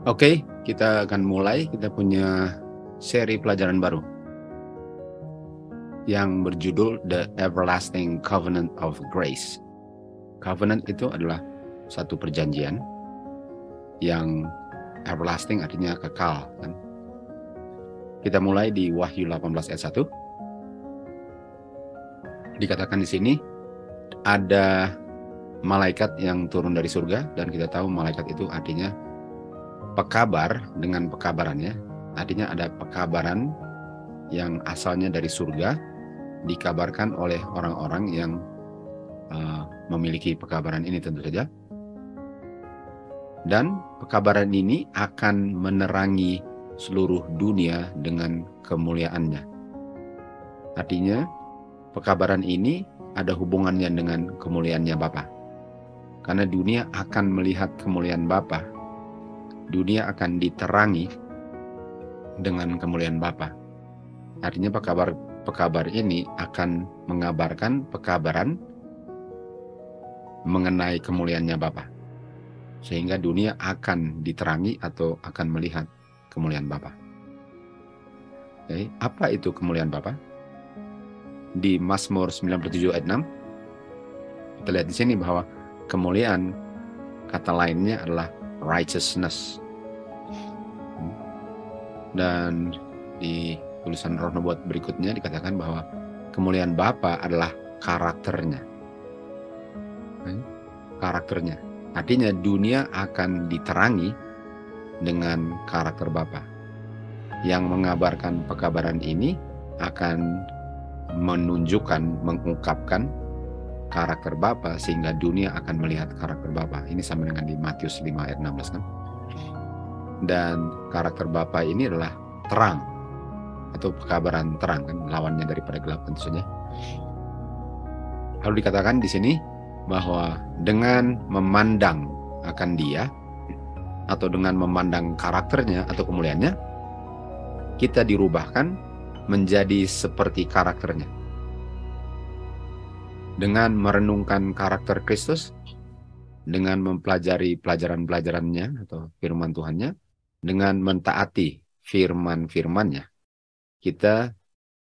Oke, kita akan mulai. Kita punya seri pelajaran baru yang berjudul The Everlasting Covenant of Grace. Covenant itu adalah satu perjanjian yang everlasting artinya kekal, kan? Kita mulai di Wahyu 18 ayat 1. Dikatakan di sini ada malaikat yang turun dari surga, dan kita tahu malaikat itu artinya pekabar. Dengan pekabarannya artinya ada pekabaran yang asalnya dari surga, dikabarkan oleh orang-orang yang memiliki pekabaran ini tentu saja. Dan pekabaran ini akan menerangi seluruh dunia dengan kemuliaannya. Artinya pekabaran ini ada hubungannya dengan kemuliaannya Bapa. Karena dunia akan melihat kemuliaan Bapa. Dunia akan diterangi dengan kemuliaan Bapa. Artinya pekabar ini akan mengabarkan pekabaran mengenai kemuliaannya Bapa. Sehingga dunia akan diterangi atau akan melihat kemuliaan Bapa. Oke, apa itu kemuliaan Bapa? Di Mazmur 97 ayat 6, kita lihat di sini bahwa kemuliaan, kata lainnya adalah righteousness. Dan di tulisan Roh Nubuat berikutnya dikatakan bahwa kemuliaan Bapa adalah karakternya. Karakternya. Artinya dunia akan diterangi dengan karakter Bapa. Yang mengabarkan pekabaran ini akan menunjukkan, mengungkapkan karakter Bapa sehingga dunia akan melihat karakter Bapa. Ini sama dengan di Matius 5 ayat 16 kan. Dan karakter Bapa ini adalah terang atau pekabaran terang, kan, lawannya daripada gelap tentu saja. Lalu dikatakan di sini bahwa dengan memandang akan Dia atau dengan memandang karakternya atau kemuliaannya, kita dirubahkan menjadi seperti karakternya. Dengan merenungkan karakter Kristus, dengan mempelajari pelajaran-pelajarannya atau firman Tuhannya, dengan mentaati firman-firmannya, kita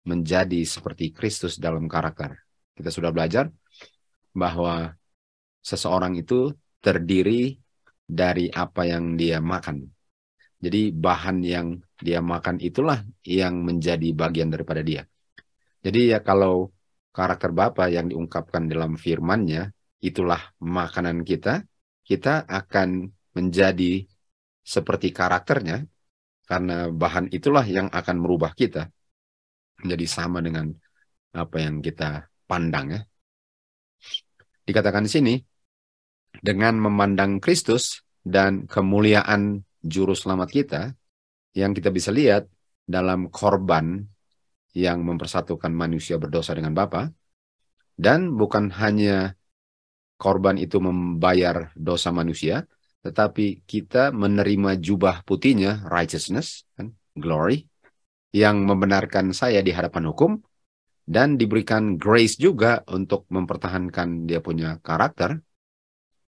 menjadi seperti Kristus dalam karakter. Kita sudah belajar bahwa seseorang itu terdiri dari apa yang dia makan. Jadi bahan yang dia makan itulah yang menjadi bagian daripada dia. Jadi ya kalau karakter Bapa yang diungkapkan dalam firman-Nya itulah makanan kita, kita akan menjadi seperti karakternya, karena bahan itulah yang akan merubah kita menjadi sama dengan apa yang kita pandang, ya. Dikatakan di sini, dengan memandang Kristus dan kemuliaan juru selamat kita, yang kita bisa lihat dalam korban yang mempersatukan manusia berdosa dengan Bapa, dan bukan hanya korban itu membayar dosa manusia, tetapi kita menerima jubah putihnya, righteousness, kan, glory, yang membenarkan saya di hadapan hukum, dan diberikan grace juga untuk mempertahankan dia punya karakter,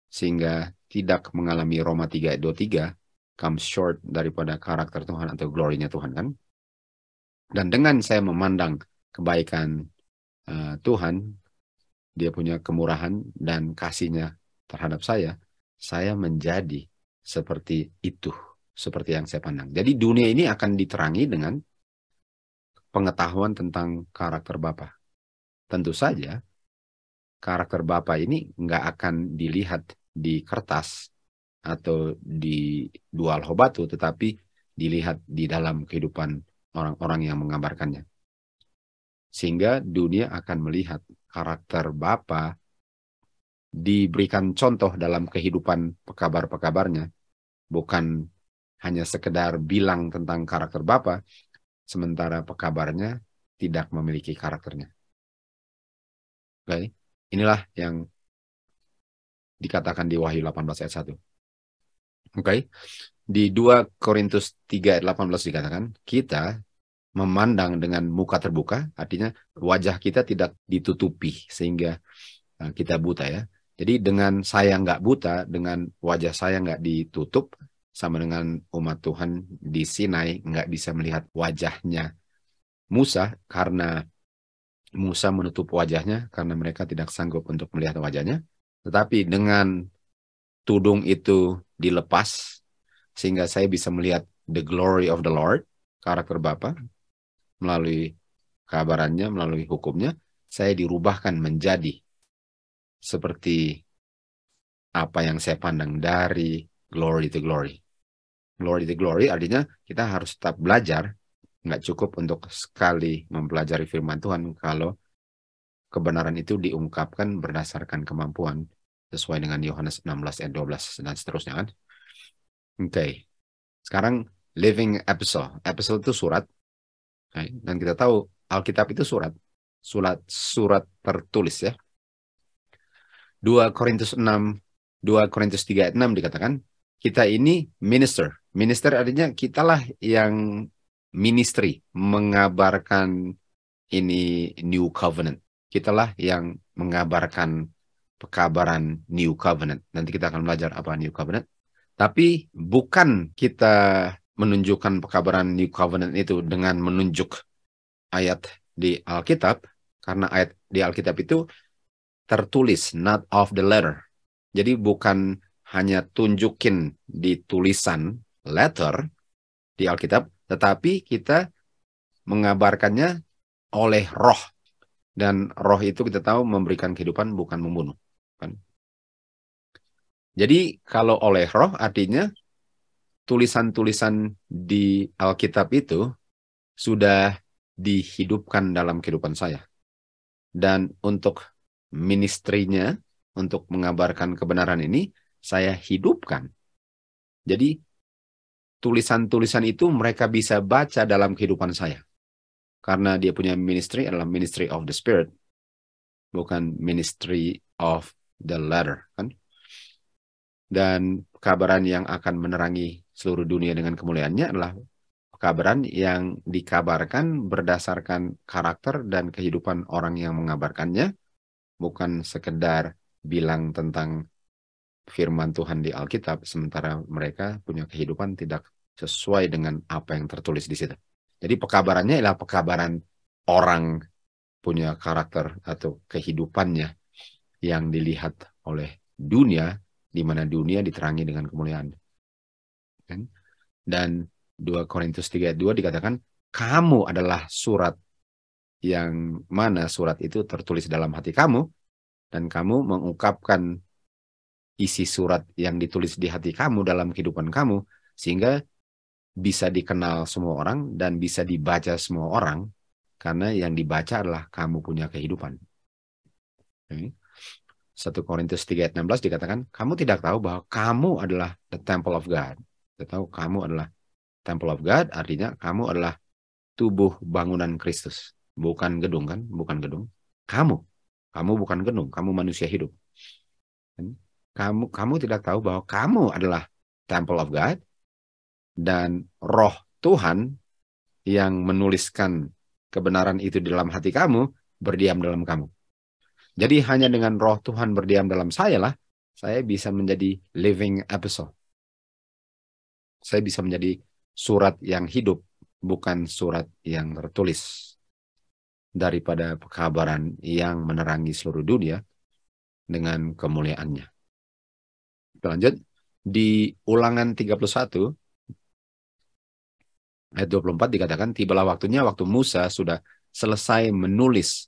sehingga tidak mengalami Roma 3 ayat 23, comes short daripada karakter Tuhan atau glory-nya Tuhan, kan? Dan dengan saya memandang kebaikan Tuhan, dia punya kemurahan dan kasih-Nya terhadap saya menjadi seperti itu, seperti yang saya pandang. Jadi dunia ini akan diterangi dengan pengetahuan tentang karakter Bapa. Tentu saja karakter Bapa ini nggak akan dilihat di kertas atau di dua batu, tetapi dilihat di dalam kehidupan orang-orang yang mengabarkannya. Sehingga dunia akan melihat karakter Bapa diberikan contoh dalam kehidupan pekabar-pekabarnya, bukan hanya sekedar bilang tentang karakter Bapa, sementara pekabarnya tidak memiliki karakternya. Oke, inilah yang dikatakan di Wahyu 18 ayat 1. Oke, di 2 Korintus 3 ayat 18 dikatakan, kita memandang dengan muka terbuka, artinya wajah kita tidak ditutupi sehingga kita buta, ya. Jadi dengan saya nggak buta, dengan wajah saya nggak ditutup, sama dengan umat Tuhan di Sinai nggak bisa melihat wajahnya Musa karena Musa menutup wajahnya karena mereka tidak sanggup untuk melihat wajahnya. Tetapi dengan tudung itu dilepas sehingga saya bisa melihat the glory of the Lord, karakter Bapa, melalui kabarannya, melalui hukumnya, saya dirubahkan menjadi seperti apa yang saya pandang dari glory to glory. Glory to glory artinya kita harus tetap belajar, nggak cukup untuk sekali mempelajari firman Tuhan kalau kebenaran itu diungkapkan berdasarkan kemampuan sesuai dengan Yohanes 16 ayat 12 dan seterusnya kan. Oke. Sekarang living epistle. Epistle itu surat. Dan kita tahu Alkitab itu surat. Surat tertulis ya. 2 Korintus 6, 2 Korintus 3 ayat 6 dikatakan, kita ini minister. Minister artinya kitalah yang ministry, mengabarkan ini new covenant. Kitalah yang mengabarkan pekabaran new covenant. Nanti kita akan belajar apa new covenant. Tapi bukan kita menunjukkan pekabaran new covenant itu dengan menunjuk ayat di Alkitab, karena ayat di Alkitab itu tertulis, not of the letter. Jadi bukan hanya tunjukin di tulisan letter di Alkitab, tetapi kita mengabarkannya oleh roh. Dan roh itu kita tahu memberikan kehidupan, bukan membunuh. Kan? Jadi kalau oleh roh artinya tulisan-tulisan di Alkitab itu sudah dihidupkan dalam kehidupan saya. Dan untuk ministrinya, untuk mengabarkan kebenaran ini, saya hidupkan. Jadi tulisan-tulisan itu mereka bisa baca dalam kehidupan saya. Karena dia punya ministry adalah ministry of the spirit, bukan ministry of the letter. Kan? Dan kabaran yang akan menerangi seluruh dunia dengan kemuliaannya adalah kabaran yang dikabarkan berdasarkan karakter dan kehidupan orang yang mengabarkannya, bukan sekedar bilang tentang firman Tuhan di Alkitab, sementara mereka punya kehidupan tidak sesuai dengan apa yang tertulis di situ. Jadi pekabarannya adalah pekabaran orang punya karakter atau kehidupannya yang dilihat oleh dunia, di mana dunia diterangi dengan kemuliaan. Dan 2 Korintus 3 ayat 2 dikatakan, kamu adalah surat yang mana surat itu tertulis dalam hati kamu, dan kamu mengungkapkan isi surat yang ditulis di hati kamu dalam kehidupan kamu, sehingga bisa dikenal semua orang dan bisa dibaca semua orang, karena yang dibaca adalah kamu punya kehidupan. 1 Korintus 3 ayat 16 dikatakan, kamu tidak tahu bahwa kamu adalah the temple of God. Kita tahu kamu adalah temple of God, artinya kamu adalah tubuh bangunan Kristus. Bukan gedung kan? Bukan gedung. Kamu bukan gedung, kamu manusia hidup. Kamu tidak tahu bahwa kamu adalah temple of God, dan roh Tuhan yang menuliskan kebenaran itu di dalam hati kamu, berdiam dalam kamu. Jadi hanya dengan roh Tuhan berdiam dalam saya lah, saya bisa menjadi living epistle. Saya bisa menjadi surat yang hidup, bukan surat yang tertulis. Daripada pekabaran yang menerangi seluruh dunia dengan kemuliaannya. Kita lanjut. Di Ulangan 31, ayat 24 dikatakan, tibalah waktunya waktu Musa sudah selesai menulis.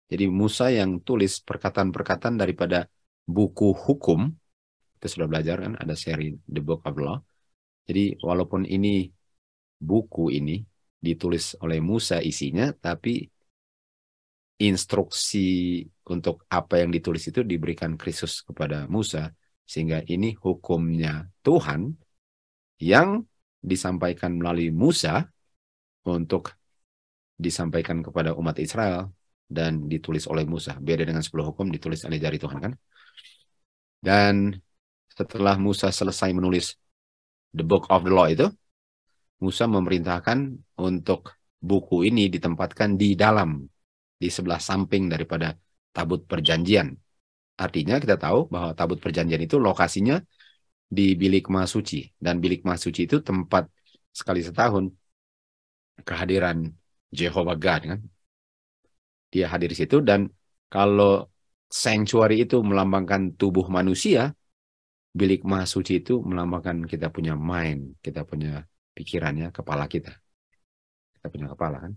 Jadi Musa yang tulis perkataan-perkataan daripada buku hukum, kita sudah belajar kan, ada seri The Book of Law. Jadi walaupun ini buku ini ditulis oleh Musa isinya, tapi instruksi untuk apa yang ditulis itu diberikan Kristus kepada Musa, sehingga ini hukumnya Tuhan yang disampaikan melalui Musa untuk disampaikan kepada umat Israel dan ditulis oleh Musa. Beda dengan 10 hukum ditulis oleh jari Tuhan kan. Dan setelah Musa selesai menulis The Book of the Law itu, Musa memerintahkan untuk buku ini ditempatkan di sebelah samping daripada tabut perjanjian. Artinya kita tahu bahwa tabut perjanjian itu lokasinya di bilik maha suci. Dan bilik maha suci itu tempat sekali setahun kehadiran Jehovah God kan. Dia hadir di situ, dan kalau sanctuary itu melambangkan tubuh manusia, bilik maha suci itu melambangkan kita punya mind, kita punya pikirannya, kepala kita. Kita punya kepala kan.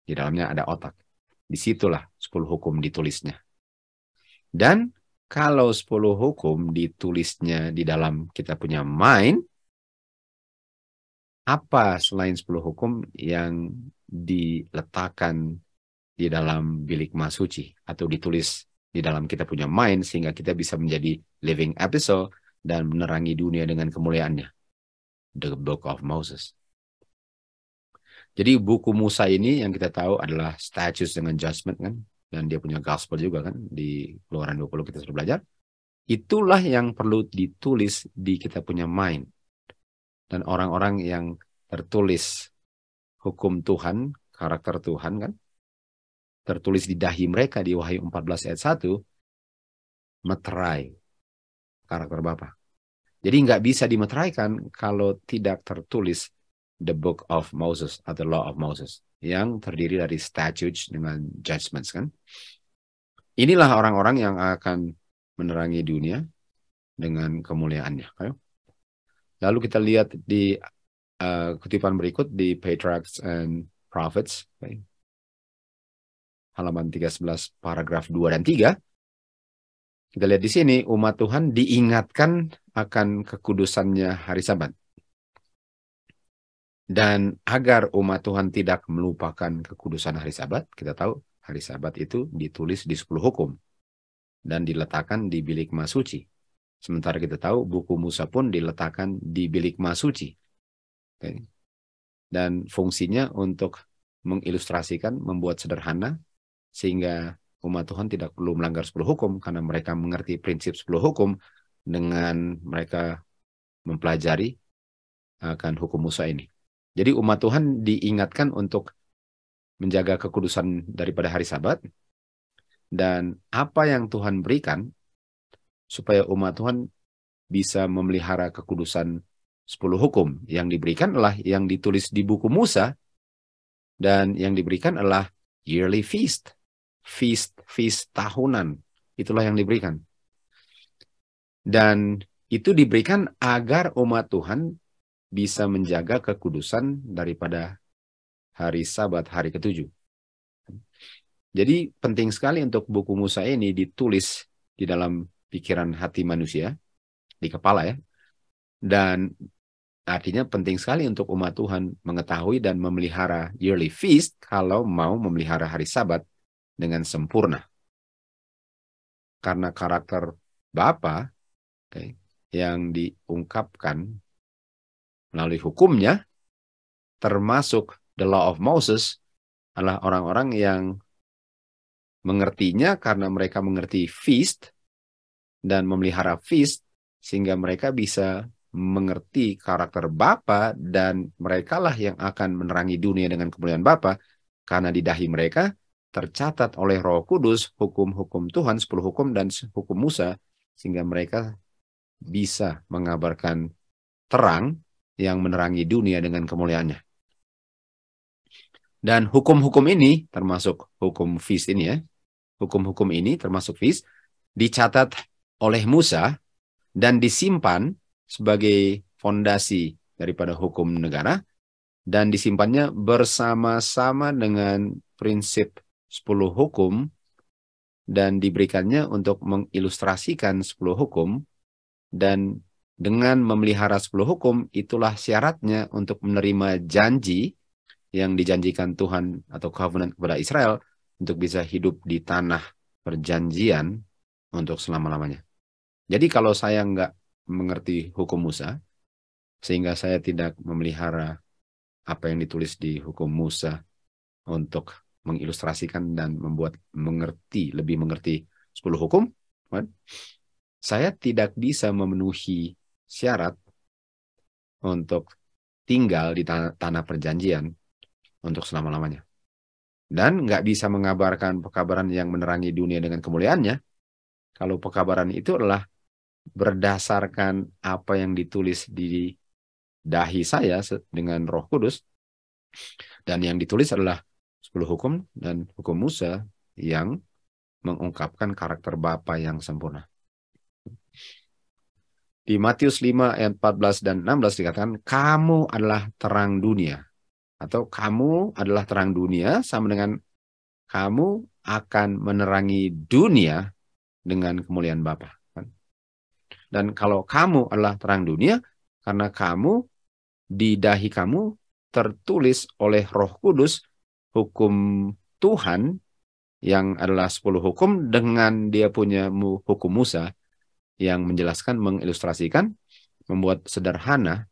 Di dalamnya ada otak. Disitulah 10 hukum ditulisnya. Dan kalau 10 hukum ditulisnya di dalam kita punya mind, apa selain 10 hukum yang diletakkan di dalam bilik maha suci atau ditulis di dalam kita punya mind sehingga kita bisa menjadi living epistle dan menerangi dunia dengan kemuliaannya? The Book of Moses. Jadi buku Musa ini yang kita tahu adalah statutes dengan judgment kan, dan dia punya gospel juga kan, di Keluaran 20 kita sudah belajar. Itulah yang perlu ditulis di kita punya mind. Dan orang-orang yang tertulis hukum Tuhan, karakter Tuhan kan, tertulis di dahi mereka di Wahyu 14 ayat 1, meterai karakter Bapa. Jadi nggak bisa dimeteraikan kalau tidak tertulis the Book of Moses atau Law of Moses yang terdiri dari statutes dengan judgments kan. Inilah orang-orang yang akan menerangi dunia dengan kemuliaannya. Lalu kita lihat di kutipan berikut di Patriarchs and Prophets, halaman 13 paragraf 2 dan 3. Kita lihat di sini umat Tuhan diingatkan akan kekudusannya hari Sabat. Dan agar umat Tuhan tidak melupakan kekudusan hari Sabat, kita tahu hari Sabat itu ditulis di 10 hukum dan diletakkan di bilik maha suci. Sementara kita tahu buku Musa pun diletakkan di bilik maha suci. Dan fungsinya untuk mengilustrasikan, membuat sederhana, sehingga umat Tuhan tidak perlu melanggar 10 hukum karena mereka mengerti prinsip 10 hukum dengan mereka mempelajari akan hukum Musa ini. Jadi umat Tuhan diingatkan untuk menjaga kekudusan daripada hari Sabat, dan apa yang Tuhan berikan supaya umat Tuhan bisa memelihara kekudusan 10 hukum. Yang diberikan adalah yang ditulis di buku Musa, dan yang diberikan adalah yearly feast. Feast tahunan. Itulah yang diberikan. Dan itu diberikan agar umat Tuhan bisa menjaga kekudusan daripada hari Sabat, hari ke-7. Jadi penting sekali untuk buku Musa ini ditulis di dalam pikiran hati manusia, di kepala ya. Dan artinya penting sekali untuk umat Tuhan mengetahui dan memelihara yearly feast kalau mau memelihara hari Sabat dengan sempurna. Karena karakter Bapa yang diungkapkan melalui hukumnya, termasuk the Law of Moses, adalah orang-orang yang mengertinya karena mereka mengerti feast dan memelihara feast, sehingga mereka bisa mengerti karakter Bapa, dan merekalah yang akan menerangi dunia dengan kemuliaan Bapa, karena di dahi mereka tercatat oleh Roh Kudus hukum-hukum Tuhan, 10 hukum dan hukum Musa, sehingga mereka bisa mengabarkan terang yang menerangi dunia dengan kemuliaannya. Dan hukum-hukum ini, termasuk hukum feast ini ya, hukum-hukum ini termasuk feast, dicatat oleh Musa dan disimpan sebagai fondasi daripada hukum negara, dan disimpannya bersama-sama dengan prinsip 10 hukum, dan diberikannya untuk mengilustrasikan 10 hukum. Dan dengan memelihara 10 hukum, itulah syaratnya untuk menerima janji yang dijanjikan Tuhan atau covenant kepada Israel untuk bisa hidup di tanah perjanjian untuk selama-lamanya. Jadi kalau saya nggak mengerti hukum Musa, sehingga saya tidak memelihara apa yang ditulis di hukum Musa untuk mengilustrasikan dan membuat lebih mengerti 10 hukum, kan? Saya tidak bisa memenuhi syarat untuk tinggal di tanah perjanjian untuk selama-lamanya. Dan nggak bisa mengabarkan pekabaran yang menerangi dunia dengan kemuliaannya kalau pekabaran itu adalah berdasarkan apa yang ditulis di dahi saya dengan Roh Kudus, dan yang ditulis adalah 10 hukum dan hukum Musa yang mengungkapkan karakter Bapa yang sempurna. Di Matius 5 ayat 14 dan 16 dikatakan, kamu adalah terang dunia. Atau kamu adalah terang dunia sama dengan kamu akan menerangi dunia dengan kemuliaan Bapa. Dan kalau kamu adalah terang dunia, karena kamu di dahi kamu tertulis oleh Roh Kudus hukum Tuhan yang adalah 10 hukum dengan dia punya hukum Musa yang menjelaskan, mengilustrasikan, membuat sederhana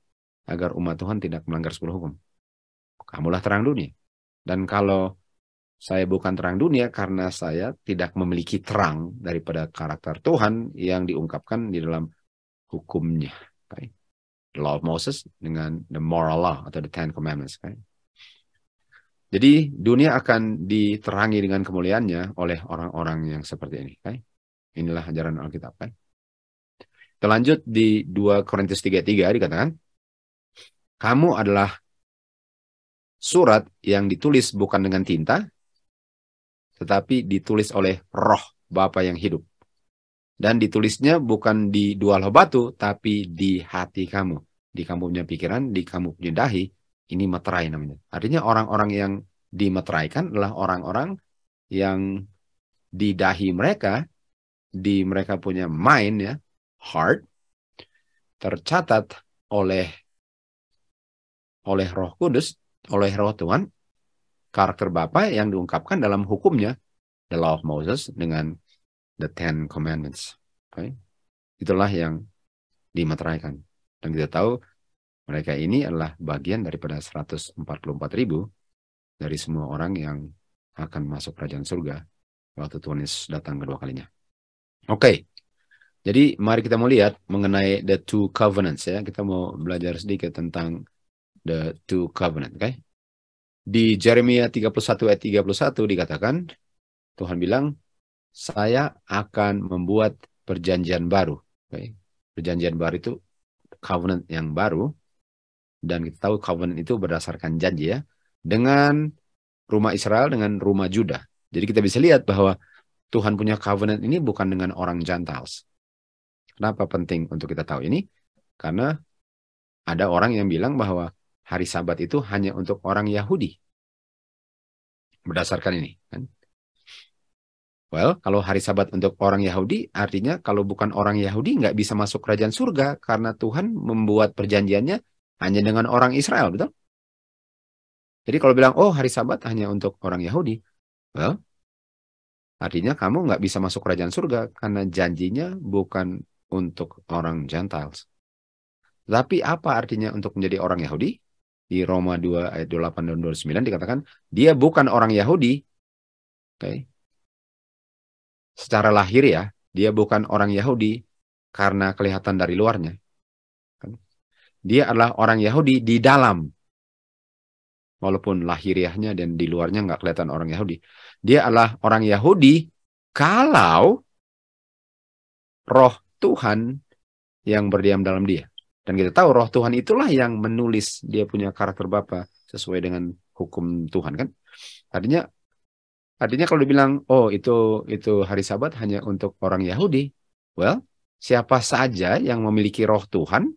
agar umat Tuhan tidak melanggar 10 hukum. Kamulah terang dunia. Dan kalau saya bukan terang dunia karena saya tidak memiliki terang daripada karakter Tuhan yang diungkapkan di dalam hukumnya. Okay? The Law of Moses dengan the Moral Law atau the Ten Commandments. Okay? Jadi dunia akan diterangi dengan kemuliaannya oleh orang-orang yang seperti ini. Okay? Inilah ajaran Alkitab. Okay? Kita lanjut di 2 Korintus 3:3 dikatakan, kamu adalah surat yang ditulis bukan dengan tinta, tetapi ditulis oleh Roh Bapa yang hidup. Dan ditulisnya bukan di dua loh batu, tapi di hati kamu. Di kamu punya pikiran, di kamu punya dahi. Ini meterai namanya. Artinya orang-orang yang dimeteraikan adalah orang-orang yang di dahi mereka, di mereka punya mind, ya, heart, tercatat oleh Roh Kudus, oleh Roh Tuhan, karakter Bapa yang diungkapkan dalam hukumnya, the Law of Moses dengan the Ten Commandments. Okay? Itulah yang dimeteraikan. Dan kita tahu mereka ini adalah bagian daripada 144.000 dari semua orang yang akan masuk kerajaan surga waktu Tuhan Yesus datang kedua kalinya. Oke. Jadi mari kita mau lihat mengenai the two covenants, ya. Kita mau belajar sedikit tentang the two covenant, oke? Di Jeremia 31 ayat 31 dikatakan, Tuhan bilang, saya akan membuat perjanjian baru. Okay? Perjanjian baru itu covenant yang baru. Dan kita tahu covenant itu berdasarkan janji, ya. Dengan rumah Israel, dengan rumah Juda. Jadi kita bisa lihat bahwa Tuhan punya covenant ini bukan dengan orang Gentiles. Kenapa penting untuk kita tahu ini? Karena ada orang yang bilang bahwa hari Sabat itu hanya untuk orang Yahudi. Berdasarkan ini, kan? Well, kalau hari Sabat untuk orang Yahudi, artinya kalau bukan orang Yahudi nggak bisa masuk kerajaan surga karena Tuhan membuat perjanjiannya hanya dengan orang Israel, betul? Jadi kalau bilang, oh hari Sabat hanya untuk orang Yahudi, well, artinya kamu nggak bisa masuk kerajaan surga karena janjinya bukan untuk orang Gentiles. Tapi apa artinya untuk menjadi orang Yahudi? Di Roma 2 ayat 28 dan 29 dikatakan, dia bukan orang Yahudi. Okay. Secara lahir, ya, dia bukan orang Yahudi karena kelihatan dari luarnya. Dia adalah orang Yahudi di dalam. Walaupun lahiriahnya dan di luarnya nggak kelihatan orang Yahudi. Dia adalah orang Yahudi kalau Roh Tuhan yang berdiam dalam dia. Dan kita tahu Roh Tuhan itulah yang menulis dia punya karakter Bapa sesuai dengan hukum Tuhan, kan? Artinya kalau dibilang, oh itu hari Sabat hanya untuk orang Yahudi, well, siapa saja yang memiliki Roh Tuhan,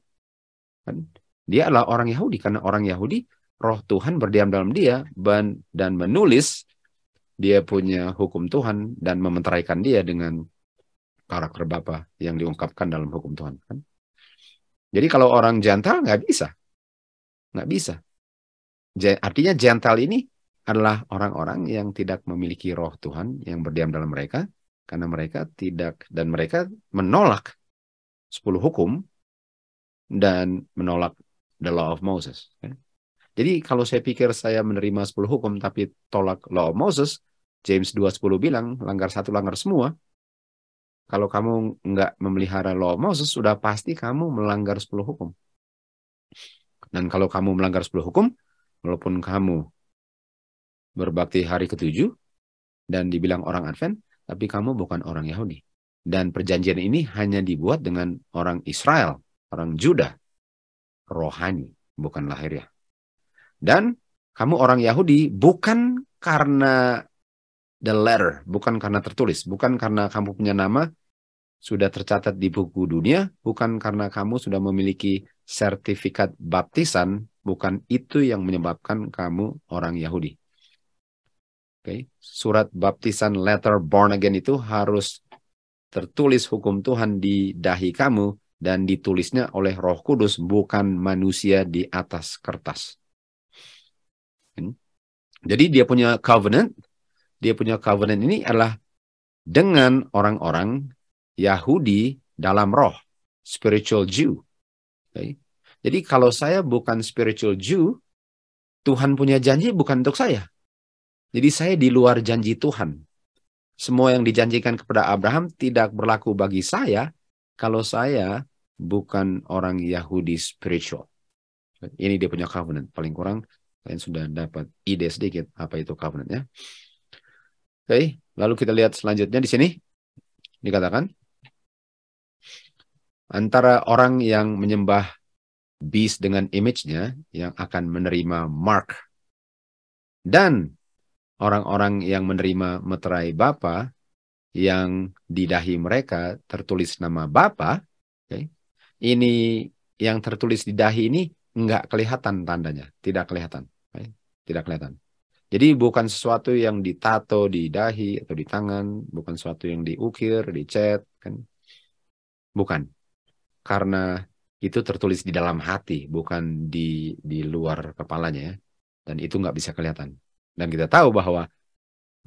kan? Dia adalah orang Yahudi karena orang Yahudi Roh Tuhan berdiam dalam dia dan menulis dia punya hukum Tuhan dan mementeraikan dia dengan karakter Bapa yang diungkapkan dalam hukum Tuhan, kan? Jadi kalau orang Gentile nggak bisa. Artinya Gentile ini adalah orang-orang yang tidak memiliki Roh Tuhan yang berdiam dalam mereka, karena mereka menolak 10 hukum dan menolak the Law of Moses. Jadi kalau saya pikir saya menerima 10 hukum tapi tolak Law of Moses, James 2:10 bilang, langgar satu langgar semua. Kalau kamu nggak memelihara Law of Moses, sudah pasti kamu melanggar 10 hukum. Dan kalau kamu melanggar 10 hukum, walaupun kamu berbakti hari ke-7 dan dibilang orang Advent, tapi kamu bukan orang Yahudi. Dan perjanjian ini hanya dibuat dengan orang Israel, orang Juda, rohani, bukan lahiriah. Dan kamu orang Yahudi bukan karena the letter, bukan karena tertulis, bukan karena kamu punya nama sudah tercatat di buku dunia, bukan karena kamu sudah memiliki sertifikat baptisan, bukan itu yang menyebabkan kamu orang Yahudi. Oke, surat baptisan letter born again itu harus tertulis hukum Tuhan di dahi kamu dan ditulisnya oleh Roh Kudus, bukan manusia di atas kertas. Jadi dia punya covenant ini adalah dengan orang-orang Yahudi dalam roh, spiritual Jew. Okay. Jadi kalau saya bukan spiritual Jew, Tuhan punya janji bukan untuk saya. Jadi saya di luar janji Tuhan. Semua yang dijanjikan kepada Abraham tidak berlaku bagi saya kalau saya bukan orang Yahudi spiritual. Ini dia punya covenant. Paling kurang kalian sudah dapat ide sedikit apa itu covenant ya. Oke, lalu kita lihat selanjutnya di sini. Dikatakan antara orang yang menyembah beast dengan image-nya yang akan menerima mark dan orang-orang yang menerima meterai Bapa yang di dahi mereka tertulis nama Bapa, okay, ini yang tertulis di dahi ini enggak kelihatan tandanya, tidak kelihatan, okay, tidak kelihatan. Jadi bukan sesuatu yang ditato di dahi atau di tangan, bukan sesuatu yang diukir, dicat, kan? Bukan, karena itu tertulis di dalam hati, bukan di luar kepalanya ya. Dan itu nggak bisa kelihatan. Dan kita tahu bahwa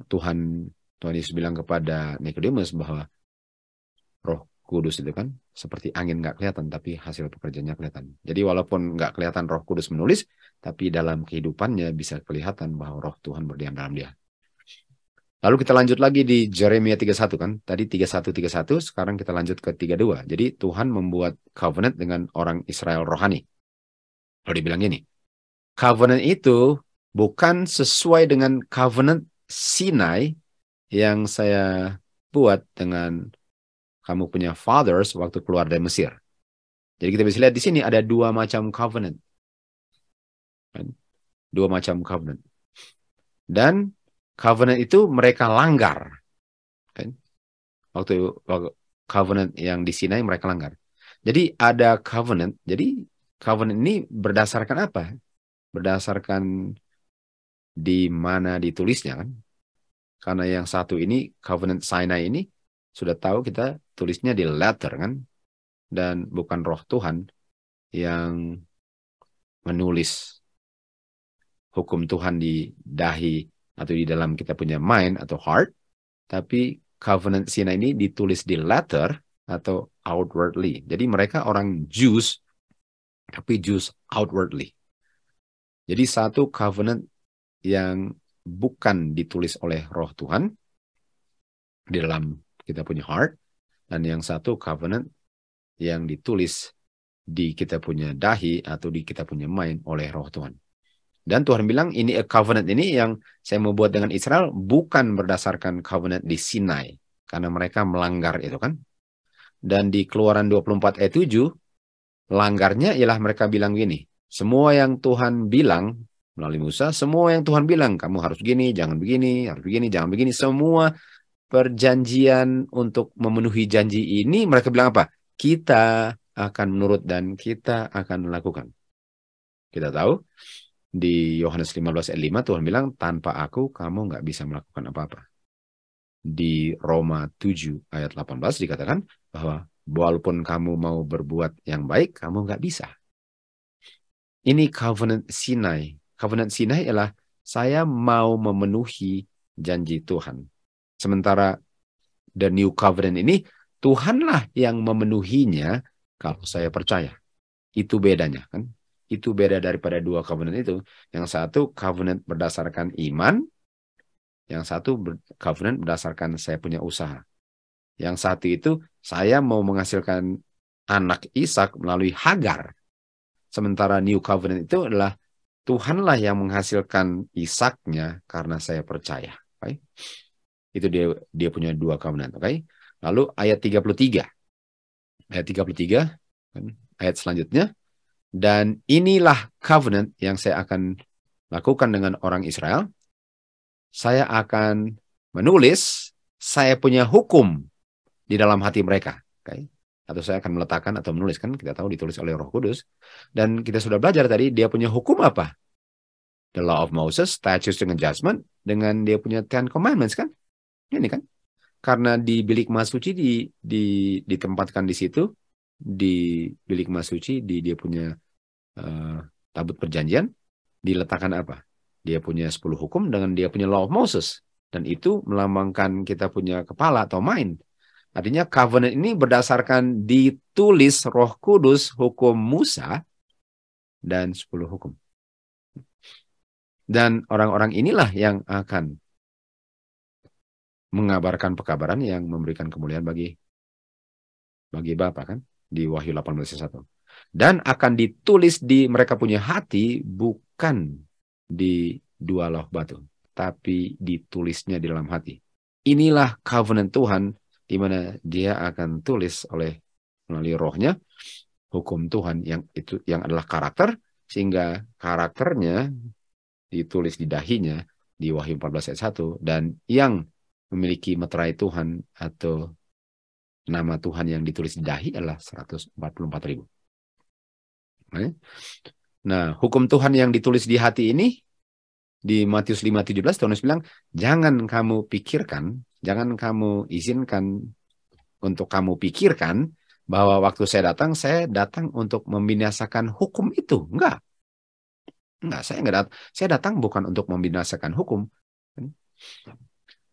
Tuhan Yesus bilang kepada Nikodemus bahwa Roh Kudus itu kan seperti angin nggak kelihatan, tapi hasil pekerjaannya kelihatan. Jadi walaupun nggak kelihatan Roh Kudus menulis, tapi dalam kehidupannya bisa kelihatan bahwa Roh Tuhan berdiam dalam dia. Lalu kita lanjut lagi di Jeremia 31 kan. Tadi 31, sekarang kita lanjut ke 32. Jadi Tuhan membuat covenant dengan orang Israel rohani. Lalu dibilang gini, covenant itu bukan sesuai dengan covenant Sinai yang saya buat dengan kamu punya fathers waktu keluar dari Mesir. Jadi kita bisa lihat di sini ada dua macam covenant. Dua macam covenant. Dan covenant itu mereka langgar. Waktu covenant yang di Sinai mereka langgar. Jadi ada covenant. Jadi covenant ini berdasarkan apa? Berdasarkan di mana ditulisnya kan? Karena yang satu ini covenant Sinai ini sudah tahu kita tulisnya di letter kan, dan bukan Roh Tuhan yang menulis hukum Tuhan di dahi atau di dalam kita punya mind atau heart, tapi covenant Sinai ini ditulis di letter atau outwardly. Jadi mereka orang Jews, tapi Jews outwardly. Jadi satu covenant yang bukan ditulis oleh Roh Tuhan di dalam kita punya heart, dan yang satu covenant yang ditulis di kita punya dahi atau di kita punya mind oleh Roh Tuhan. Dan Tuhan bilang ini covenant ini yang saya mau buat dengan Israel bukan berdasarkan covenant di Sinai, karena mereka melanggar itu kan. Dan di Keluaran 24 ayat 7 langgarnya ialah mereka bilang gini, semua yang Tuhan bilang melalui Musa, semua yang Tuhan bilang kamu harus gini, jangan begini, harus begini, jangan begini, semua perjanjian untuk memenuhi janji ini mereka bilang apa? Kita akan menurut dan kita akan melakukan. Kita tahu di Yohanes 15 ayat 5 Tuhan bilang tanpa aku kamu nggak bisa melakukan apa-apa. Di Roma 7 ayat 18 dikatakan bahwa walaupun kamu mau berbuat yang baik kamu nggak bisa. Ini covenant Sinai. Covenant Sinai ialah saya mau memenuhi janji Tuhan. Sementara the new covenant ini Tuhanlah yang memenuhinya kalau saya percaya. Itu bedanya kan. Itu beda daripada dua covenant itu. Yang satu covenant berdasarkan iman. Yang satu covenant berdasarkan saya punya usaha. Yang satu itu saya mau menghasilkan anak Ishak melalui Hagar. Sementara new covenant itu adalah Tuhanlah yang menghasilkan Ishaknya karena saya percaya. Okay? Itu dia punya dua covenant. Okay? Lalu ayat 33. Ayat 33, ayat selanjutnya. Dan inilah covenant yang saya akan lakukan dengan orang Israel. Saya akan menulis, saya punya hukum di dalam hati mereka. Okay? Atau saya akan meletakkan atau menuliskan, kita tahu ditulis oleh Roh Kudus. Dan kita sudah belajar tadi, dia punya hukum apa? The Law of Moses, Statutes dengan Judgment, dengan dia punya Ten Commandments kan? Ini kan? Karena di bilik emas suci ditempatkan di situ, di bilik emas suci, dia punya tabut perjanjian, diletakkan apa? Dia punya 10 hukum dengan dia punya Law of Moses. Dan itu melambangkan kita punya kepala atau mind. Artinya covenant ini berdasarkan ditulis Roh Kudus hukum Musa dan 10 hukum. Dan orang-orang inilah yang akan mengabarkan pekabaran yang memberikan kemuliaan bagi Bapa kan di Wahyu 18:1. Dan akan ditulis di mereka punya hati, bukan di dua loh batu, tapi ditulisnya di dalam hati. Inilah covenant Tuhan, di mana dia akan tulis melalui rohnya hukum Tuhan yang adalah karakter, sehingga karakternya ditulis di dahinya di Wahyu 14:1, dan yang memiliki meterai Tuhan atau nama Tuhan yang ditulis di dahi adalah 144.000. Nah, hukum Tuhan yang ditulis di hati ini di Matius 5:17, Tuhan Yesus bilang, jangan kamu pikirkan, jangan kamu izinkan untuk kamu pikirkan bahwa waktu saya datang untuk membinasakan hukum itu. Enggak, saya datang bukan untuk membinasakan hukum.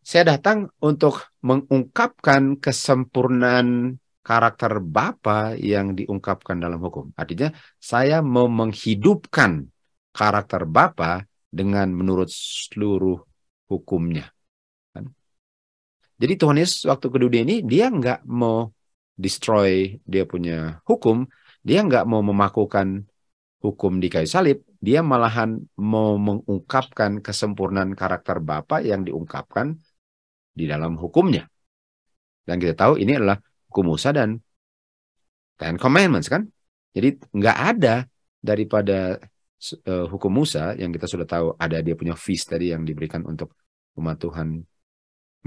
Saya datang untuk mengungkapkan kesempurnaan karakter Bapa yang diungkapkan dalam hukum. Artinya, saya mau menghidupkan karakter Bapa dengan menurut seluruh hukumnya. Jadi Tuhan Yesus waktu ke dunia ini, dia nggak mau destroy dia punya hukum, dia nggak mau memakukan hukum di kayu salib, dia malahan mau mengungkapkan kesempurnaan karakter Bapa yang diungkapkan di dalam hukumnya. Dan kita tahu ini adalah hukum Musa dan Ten Commandments kan. Jadi nggak ada daripada hukum Musa yang kita sudah tahu, ada dia punya feast tadi yang diberikan untuk umat Tuhan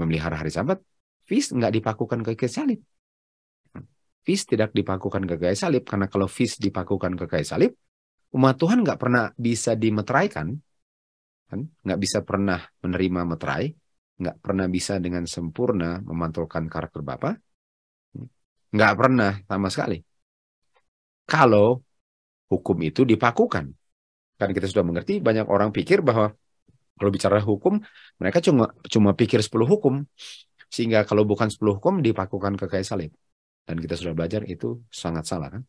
memelihara hari Sabat. Feast nggak dipakukan ke kayu salib. Feast tidak dipakukan ke kayu salib, karena kalau feast dipakukan ke kayu salib, umat Tuhan nggak pernah bisa dimeteraikan, kan? Nggak bisa pernah menerima meterai, nggak pernah bisa dengan sempurna memantulkan karakter Bapa, nggak pernah sama sekali. Kalau hukum itu dipakukan, kan kita sudah mengerti, banyak orang pikir bahwa kalau bicara hukum, mereka cuma pikir 10 hukum, sehingga kalau bukan 10 hukum dipakukan ke kayu salib. Dan kita sudah belajar itu sangat salah kan.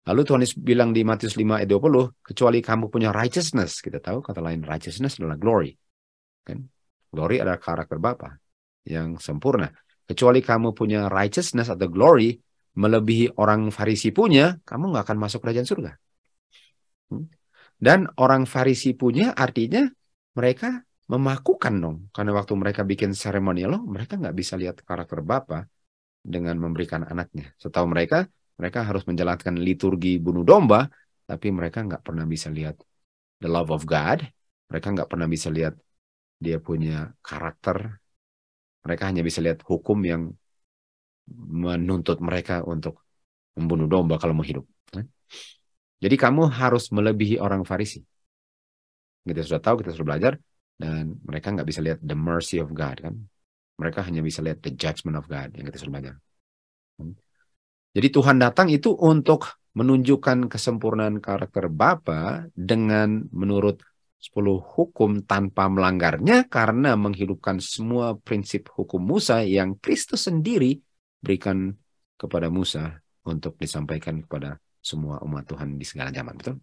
Lalu Tuhan Yesus bilang di Matius 5:20, kecuali kamu punya righteousness, kita tahu kata lain righteousness adalah glory. Kan? Glory adalah karakter Bapa yang sempurna. Kecuali kamu punya righteousness atau glory melebihi orang Farisi punya, kamu nggak akan masuk kerajaan surga. Dan orang Farisi punya artinya mereka memakukan dong. Karena waktu mereka bikin seremonial, mereka nggak bisa lihat karakter Bapa dengan memberikan anaknya. Setahu mereka harus menjalankan liturgi bunuh domba, tapi mereka nggak pernah bisa lihat the love of God. Mereka nggak pernah bisa lihat dia punya karakter. Mereka hanya bisa lihat hukum yang menuntut mereka untuk membunuh domba kalau mau hidup. Jadi kamu harus melebihi orang Farisi. Kita sudah tahu, kita sudah belajar, dan mereka nggak bisa lihat the mercy of God kan. Mereka hanya bisa lihat the judgment of God yang kita sudah belajar. Jadi Tuhan datang itu untuk menunjukkan kesempurnaan karakter Bapa dengan menurut 10 hukum tanpa melanggarnya, karena menghidupkan semua prinsip hukum Musa yang Kristus sendiri berikan kepada Musa untuk disampaikan kepada semua umat Tuhan di segala zaman. Betul?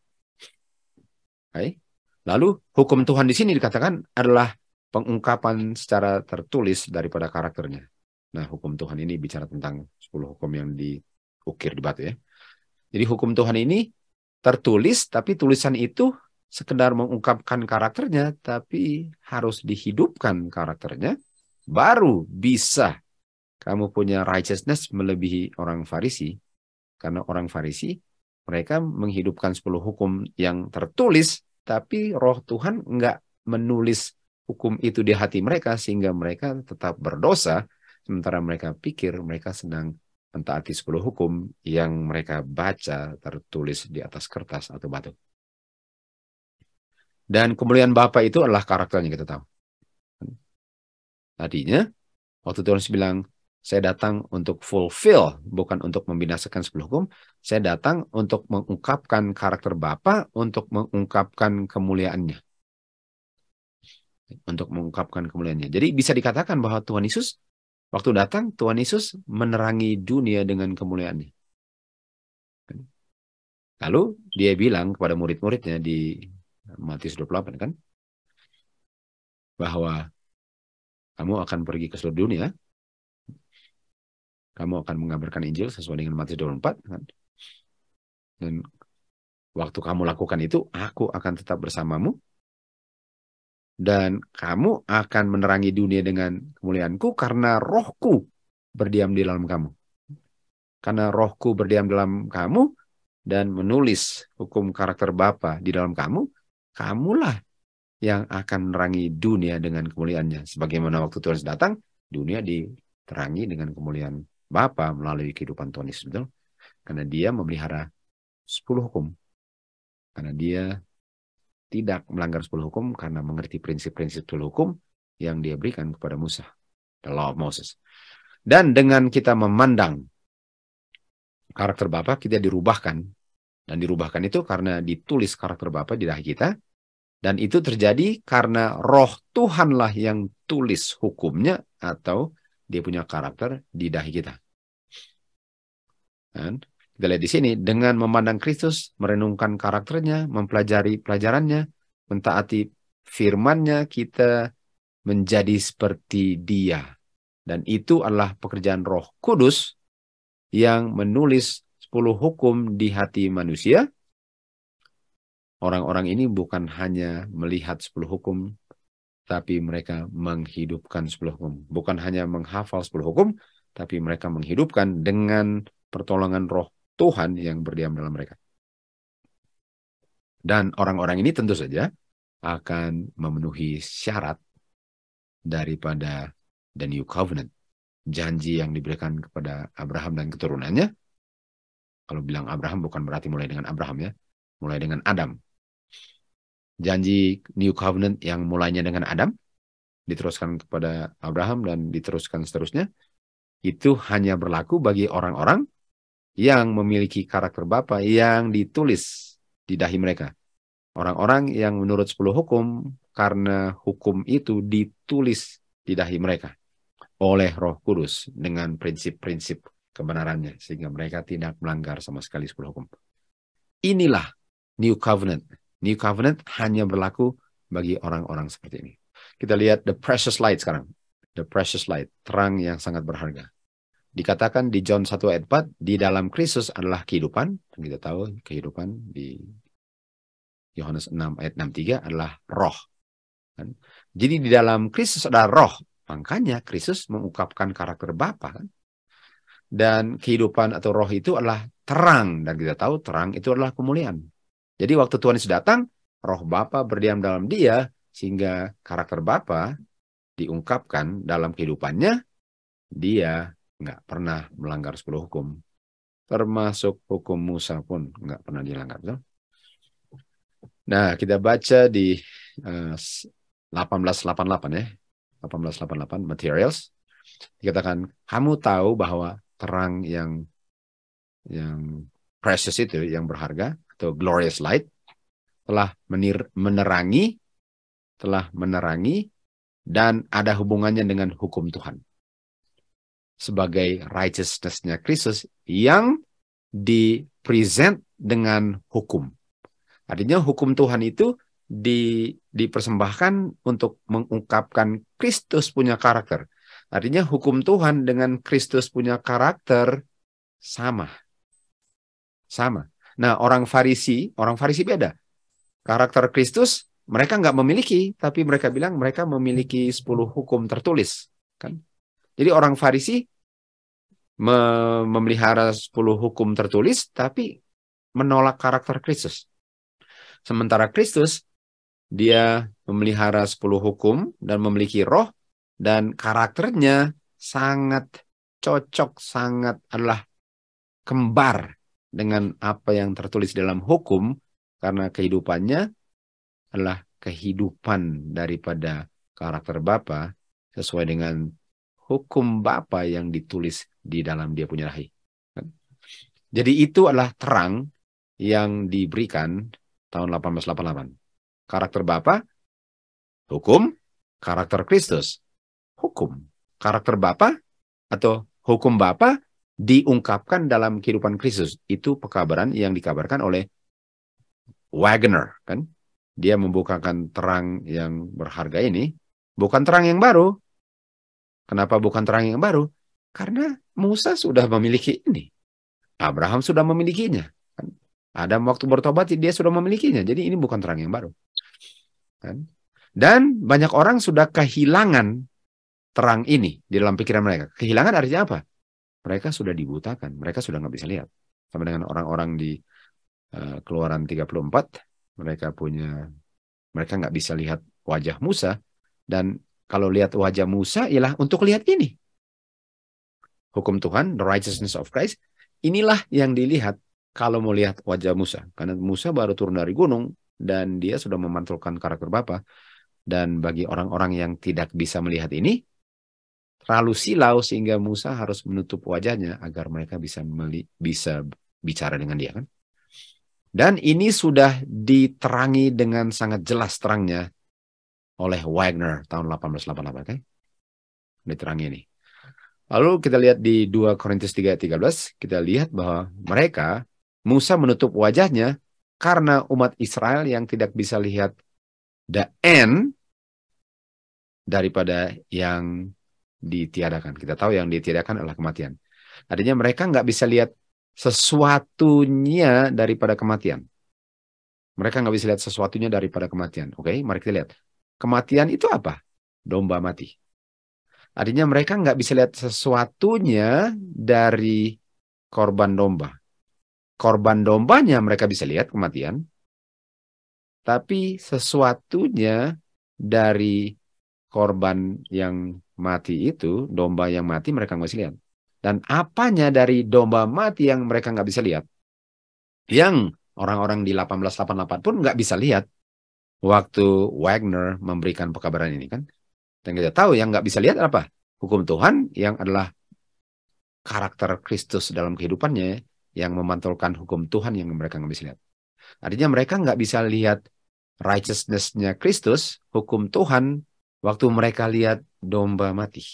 Okay. Lalu hukum Tuhan di sini dikatakan adalah pengungkapan secara tertulis daripada karakternya. Nah, hukum Tuhan ini bicara tentang 10 hukum yang diukir di batu ya. Jadi hukum Tuhan ini tertulis, tapi tulisan itu sekedar mengungkapkan karakternya, tapi harus dihidupkan karakternya, baru bisa kamu punya righteousness melebihi orang Farisi. Karena orang Farisi, mereka menghidupkan 10 hukum yang tertulis, tapi roh Tuhan enggak menulis hukum itu di hati mereka, sehingga mereka tetap berdosa, sementara mereka pikir mereka sedang mentaati 10 hukum yang mereka baca tertulis di atas kertas atau batu. Dan kemuliaan Bapa itu adalah karakternya, kita tahu. Tadinya, waktu Tuhan bilang, saya datang untuk fulfill, bukan untuk membinasakan 10 hukum. Saya datang untuk mengungkapkan karakter Bapa, untuk mengungkapkan kemuliaannya. Untuk mengungkapkan kemuliaannya. Jadi bisa dikatakan bahwa Tuhan Yesus, waktu datang, Tuhan Yesus menerangi dunia dengan kemuliaannya. Lalu dia bilang kepada murid-muridnya di Matius 28 kan, bahwa kamu akan pergi ke seluruh dunia, kamu akan mengabarkan Injil sesuai dengan Matius 24 kan? Dan waktu kamu lakukan itu, aku akan tetap bersamamu, dan kamu akan menerangi dunia dengan kemuliaanku karena rohku berdiam di dalam kamu. Karena rohku berdiam dalam kamu dan menulis hukum karakter Bapa di dalam kamu, kamulah yang akan menerangi dunia dengan kemuliaannya. Sebagaimana waktu Tuhan datang, dunia diterangi dengan kemuliaan Bapa melalui kehidupan Tuhan Yesus. Betul? Karena dia memelihara 10 hukum. Karena dia tidak melanggar 10 hukum karena mengerti prinsip-prinsip 10 hukum yang dia berikan kepada Musa. The Law of Moses. Dan dengan kita memandang karakter Bapa, kita dirubahkan. Dan dirubahkan itu karena ditulis karakter Bapa di dahi kita. Dan itu terjadi karena roh Tuhanlah yang tulis hukumnya atau dia punya karakter di dahi kita. Dan kita lihat di sini, dengan memandang Kristus, merenungkan karakternya, mempelajari pelajarannya, mentaati firman-Nya, kita menjadi seperti Dia. Dan itu adalah pekerjaan Roh Kudus yang menulis 10 hukum di hati manusia. Orang-orang ini bukan hanya melihat 10 hukum, tapi mereka menghidupkan 10 hukum. Bukan hanya menghafal 10 hukum, tapi mereka menghidupkan dengan pertolongan Roh Tuhan yang berdiam dalam mereka. Dan orang-orang ini tentu saja akan memenuhi syarat daripada the New Covenant. Janji yang diberikan kepada Abraham dan keturunannya. Kalau bilang Abraham bukan berarti mulai dengan Abraham ya. Mulai dengan Adam. Janji New Covenant yang mulainya dengan Adam, diteruskan kepada Abraham dan diteruskan seterusnya, itu hanya berlaku bagi orang-orang yang memiliki karakter Bapa yang ditulis di dahi mereka. Orang-orang yang menurut 10 hukum, karena hukum itu ditulis di dahi mereka oleh Roh Kudus dengan prinsip-prinsip kebenarannya, sehingga mereka tidak melanggar sama sekali 10 hukum. Inilah New Covenant. New Covenant hanya berlaku bagi orang-orang seperti ini. Kita lihat the precious light sekarang. The precious light, terang yang sangat berharga. Dikatakan di John 1 ayat 4, di dalam Kristus adalah kehidupan. Kita tahu kehidupan di Yohanes 6 ayat 63 adalah roh. Jadi di dalam Kristus ada roh. Makanya Kristus mengungkapkan karakter Bapa. Dan kehidupan atau roh itu adalah terang. Dan kita tahu terang itu adalah kemuliaan. Jadi waktu Tuhan Yesus datang, roh Bapa berdiam dalam dia, sehingga karakter Bapa diungkapkan dalam kehidupannya, dia nggak pernah melanggar 10 hukum. Termasuk hukum Musa pun nggak pernah dilanggar. Nah, kita baca di 1888 ya. 1888 materials. Dikatakan, kamu tahu bahwa terang yang precious itu, yang berharga, atau glorious light, telah menerangi dan ada hubungannya dengan hukum Tuhan. Sebagai righteousness-nya Kristus yang dipresent dengan hukum. Artinya hukum Tuhan itu dipersembahkan untuk mengungkapkan Kristus punya karakter. Artinya hukum Tuhan dengan Kristus punya karakter sama. Nah, orang Farisi beda. Karakter Kristus mereka nggak memiliki, tapi mereka bilang mereka memiliki 10 hukum tertulis. Kan? Jadi orang Farisi memelihara 10 hukum tertulis, tapi menolak karakter Kristus. Sementara Kristus, dia memelihara 10 hukum dan memiliki roh, dan karakternya sangat cocok, sangat adalah kembar dengan apa yang tertulis dalam hukum, karena kehidupannya adalah kehidupan daripada karakter Bapa sesuai dengan hukum Bapa yang ditulis di dalam dia punya lahi. Jadi itu adalah terang yang diberikan tahun 1888. Karakter Bapa, hukum. Karakter Kristus, hukum. Karakter Bapa atau hukum Bapa diungkapkan dalam kehidupan Kristus. Itu pekabaran yang dikabarkan oleh Wagner, kan? Dia membukakan terang yang berharga ini, bukan terang yang baru. Kenapa bukan terang yang baru? Karena Musa sudah memiliki ini. Abraham sudah memilikinya. Kan? Adam waktu bertobat dia sudah memilikinya. Jadi ini bukan terang yang baru. Kan? Dan banyak orang sudah kehilangan terang ini di dalam pikiran mereka. Kehilangan artinya apa? Mereka sudah dibutakan. Mereka sudah nggak bisa lihat. Sama dengan orang-orang di Keluaran 34. Mereka nggak bisa lihat wajah Musa. Dan kalau lihat wajah Musa ialah untuk lihat ini. Hukum Tuhan, the righteousness of Christ. Inilah yang dilihat kalau mau lihat wajah Musa. Karena Musa baru turun dari gunung dan dia sudah memantulkan karakter Bapa. Dan bagi orang-orang yang tidak bisa melihat ini, terlalu silau sehingga Musa harus menutup wajahnya agar mereka bisa bicara dengan dia, kan? Dan ini sudah diterangi dengan sangat jelas terangnya oleh Wagner tahun 1888, kan? Diterangi ini. Lalu kita lihat di 2 Korintus 3:13, kita lihat bahwa Musa menutup wajahnya karena umat Israel yang tidak bisa lihat the end daripada yang ditiadakan. Kita tahu yang ditiadakan adalah kematian. Artinya mereka nggak bisa lihat sesuatunya daripada kematian. Mereka nggak bisa lihat sesuatunya daripada kematian. Oke, mari kita lihat. Kematian itu apa? Domba mati. Artinya mereka nggak bisa lihat sesuatunya dari korban domba. Korban dombanya mereka bisa lihat kematian. Tapi sesuatunya dari korban yang mati itu, domba yang mati mereka nggak bisa lihat. Dan apanya dari domba mati yang mereka nggak bisa lihat? Yang orang-orang di 1888 pun nggak bisa lihat waktu Wagner memberikan pekabaran ini, kan? Dan kita tahu yang nggak bisa lihat apa? Hukum Tuhan yang adalah karakter Kristus dalam kehidupannya yang memantulkan hukum Tuhan yang mereka nggak bisa lihat. Artinya mereka nggak bisa lihat righteousness-nya Kristus, hukum Tuhan, waktu mereka lihat domba mati.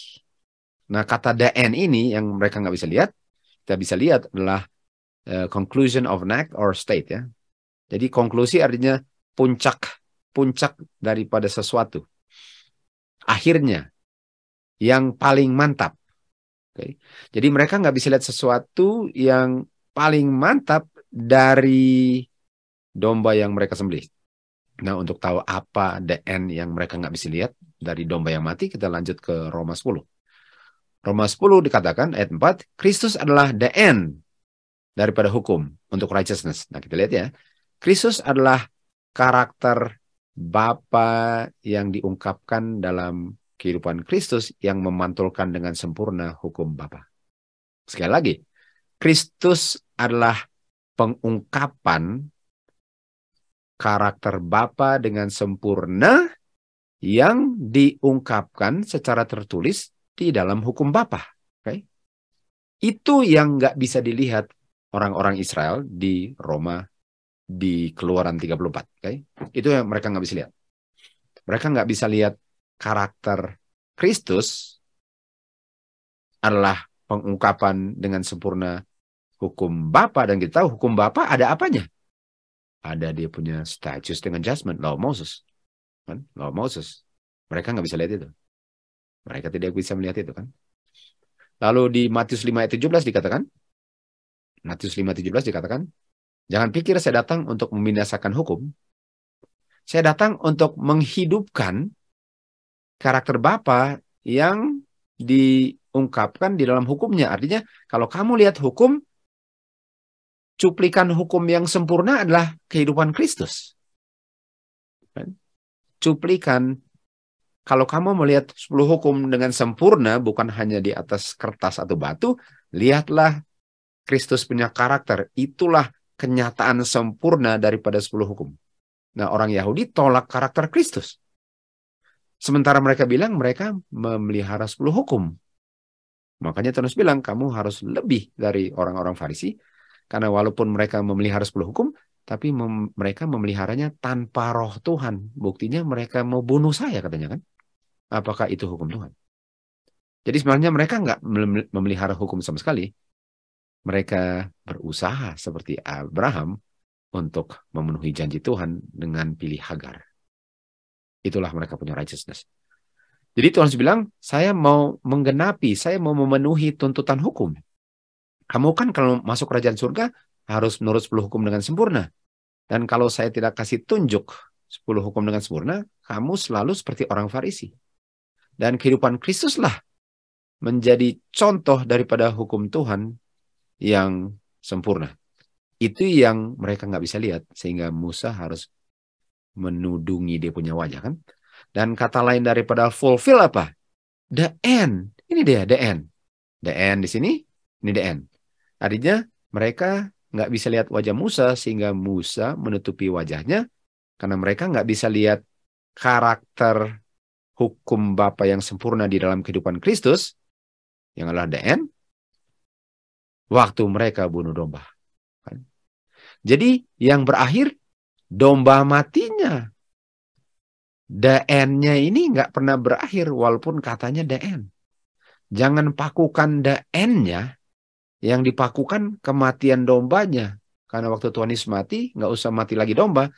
Nah, kata DN ini yang mereka nggak bisa lihat, kita bisa lihat adalah conclusion of an act or state, ya. Jadi konklusi artinya puncak daripada sesuatu. Akhirnya, yang paling mantap. Okay. Jadi mereka nggak bisa lihat sesuatu yang paling mantap dari domba yang mereka sembelih. Nah, untuk tahu apa DN yang mereka nggak bisa lihat dari domba yang mati, kita lanjut ke Roma 10. Roma 10 dikatakan, ayat 4, Kristus adalah DN daripada hukum untuk righteousness. Nah, kita lihat ya. Kristus adalah karakter Bapa yang diungkapkan dalam kehidupan Kristus yang memantulkan dengan sempurna hukum Bapa. Sekali lagi, Kristus adalah pengungkapan karakter Bapa dengan sempurna yang diungkapkan secara tertulis di dalam hukum Bapa. Okay? Itu yang nggak bisa dilihat orang-orang Israel di Roma, di Keluaran 34. Okay? Itu yang mereka nggak bisa lihat. Mereka nggak bisa lihat karakter Kristus adalah pengungkapan dengan sempurna hukum Bapa, dan kita tahu hukum Bapa ada apanya? Ada dia punya statutes dengan judgment, law Moses. Kan? Law Moses. Mereka nggak bisa lihat itu. Mereka tidak bisa melihat itu, kan? Lalu di Matius 5 ayat 17 dikatakan, Matius 5:17 dikatakan, jangan pikir saya datang untuk membinasakan hukum. Saya datang untuk menghidupkan karakter Bapa yang diungkapkan di dalam hukumnya. Artinya kalau kamu lihat hukum, cuplikan hukum yang sempurna adalah kehidupan Kristus. Cuplikan, kalau kamu melihat 10 hukum dengan sempurna, bukan hanya di atas kertas atau batu, lihatlah Kristus punya karakter. Itulah kenyataan sempurna daripada 10 hukum. Nah, orang Yahudi tolak karakter Kristus. Sementara mereka bilang mereka memelihara 10 hukum. Makanya Tuhan bilang, kamu harus lebih dari orang-orang Farisi. Karena walaupun mereka memelihara 10 hukum, tapi mereka memeliharanya tanpa roh Tuhan. Buktinya mereka mau bunuh saya, katanya kan. Apakah itu hukum Tuhan? Jadi sebenarnya mereka nggak memelihara hukum sama sekali. Mereka berusaha seperti Abraham untuk memenuhi janji Tuhan dengan pilih Hagar. Itulah mereka punya righteousness. Jadi Tuhan bilang, saya mau menggenapi, saya mau memenuhi tuntutan hukum. Kamu kan kalau masuk kerajaan surga, harus menurut 10 hukum dengan sempurna. Dan kalau saya tidak kasih tunjuk 10 hukum dengan sempurna, kamu selalu seperti orang Farisi. Dan kehidupan Kristuslah menjadi contoh daripada hukum Tuhan yang sempurna. Itu yang mereka nggak bisa lihat, sehingga Musa harus menudungi dia punya wajah, kan? Dan kata lain daripada fulfill apa? The end. Ini dia, the end. The end di sini, ini the end. Artinya mereka nggak bisa lihat wajah Musa, sehingga Musa menutupi wajahnya, karena mereka nggak bisa lihat karakter hukum Bapa yang sempurna di dalam kehidupan Kristus, yang adalah the end, waktu mereka bunuh domba. Jadi yang berakhir, domba matinya. The end-nya ini nggak pernah berakhir, walaupun katanya the end. Jangan pakukan the end-nya, yang dipakukan kematian dombanya. Karena waktu Tuhan Yesus mati, nggak usah mati lagi domba.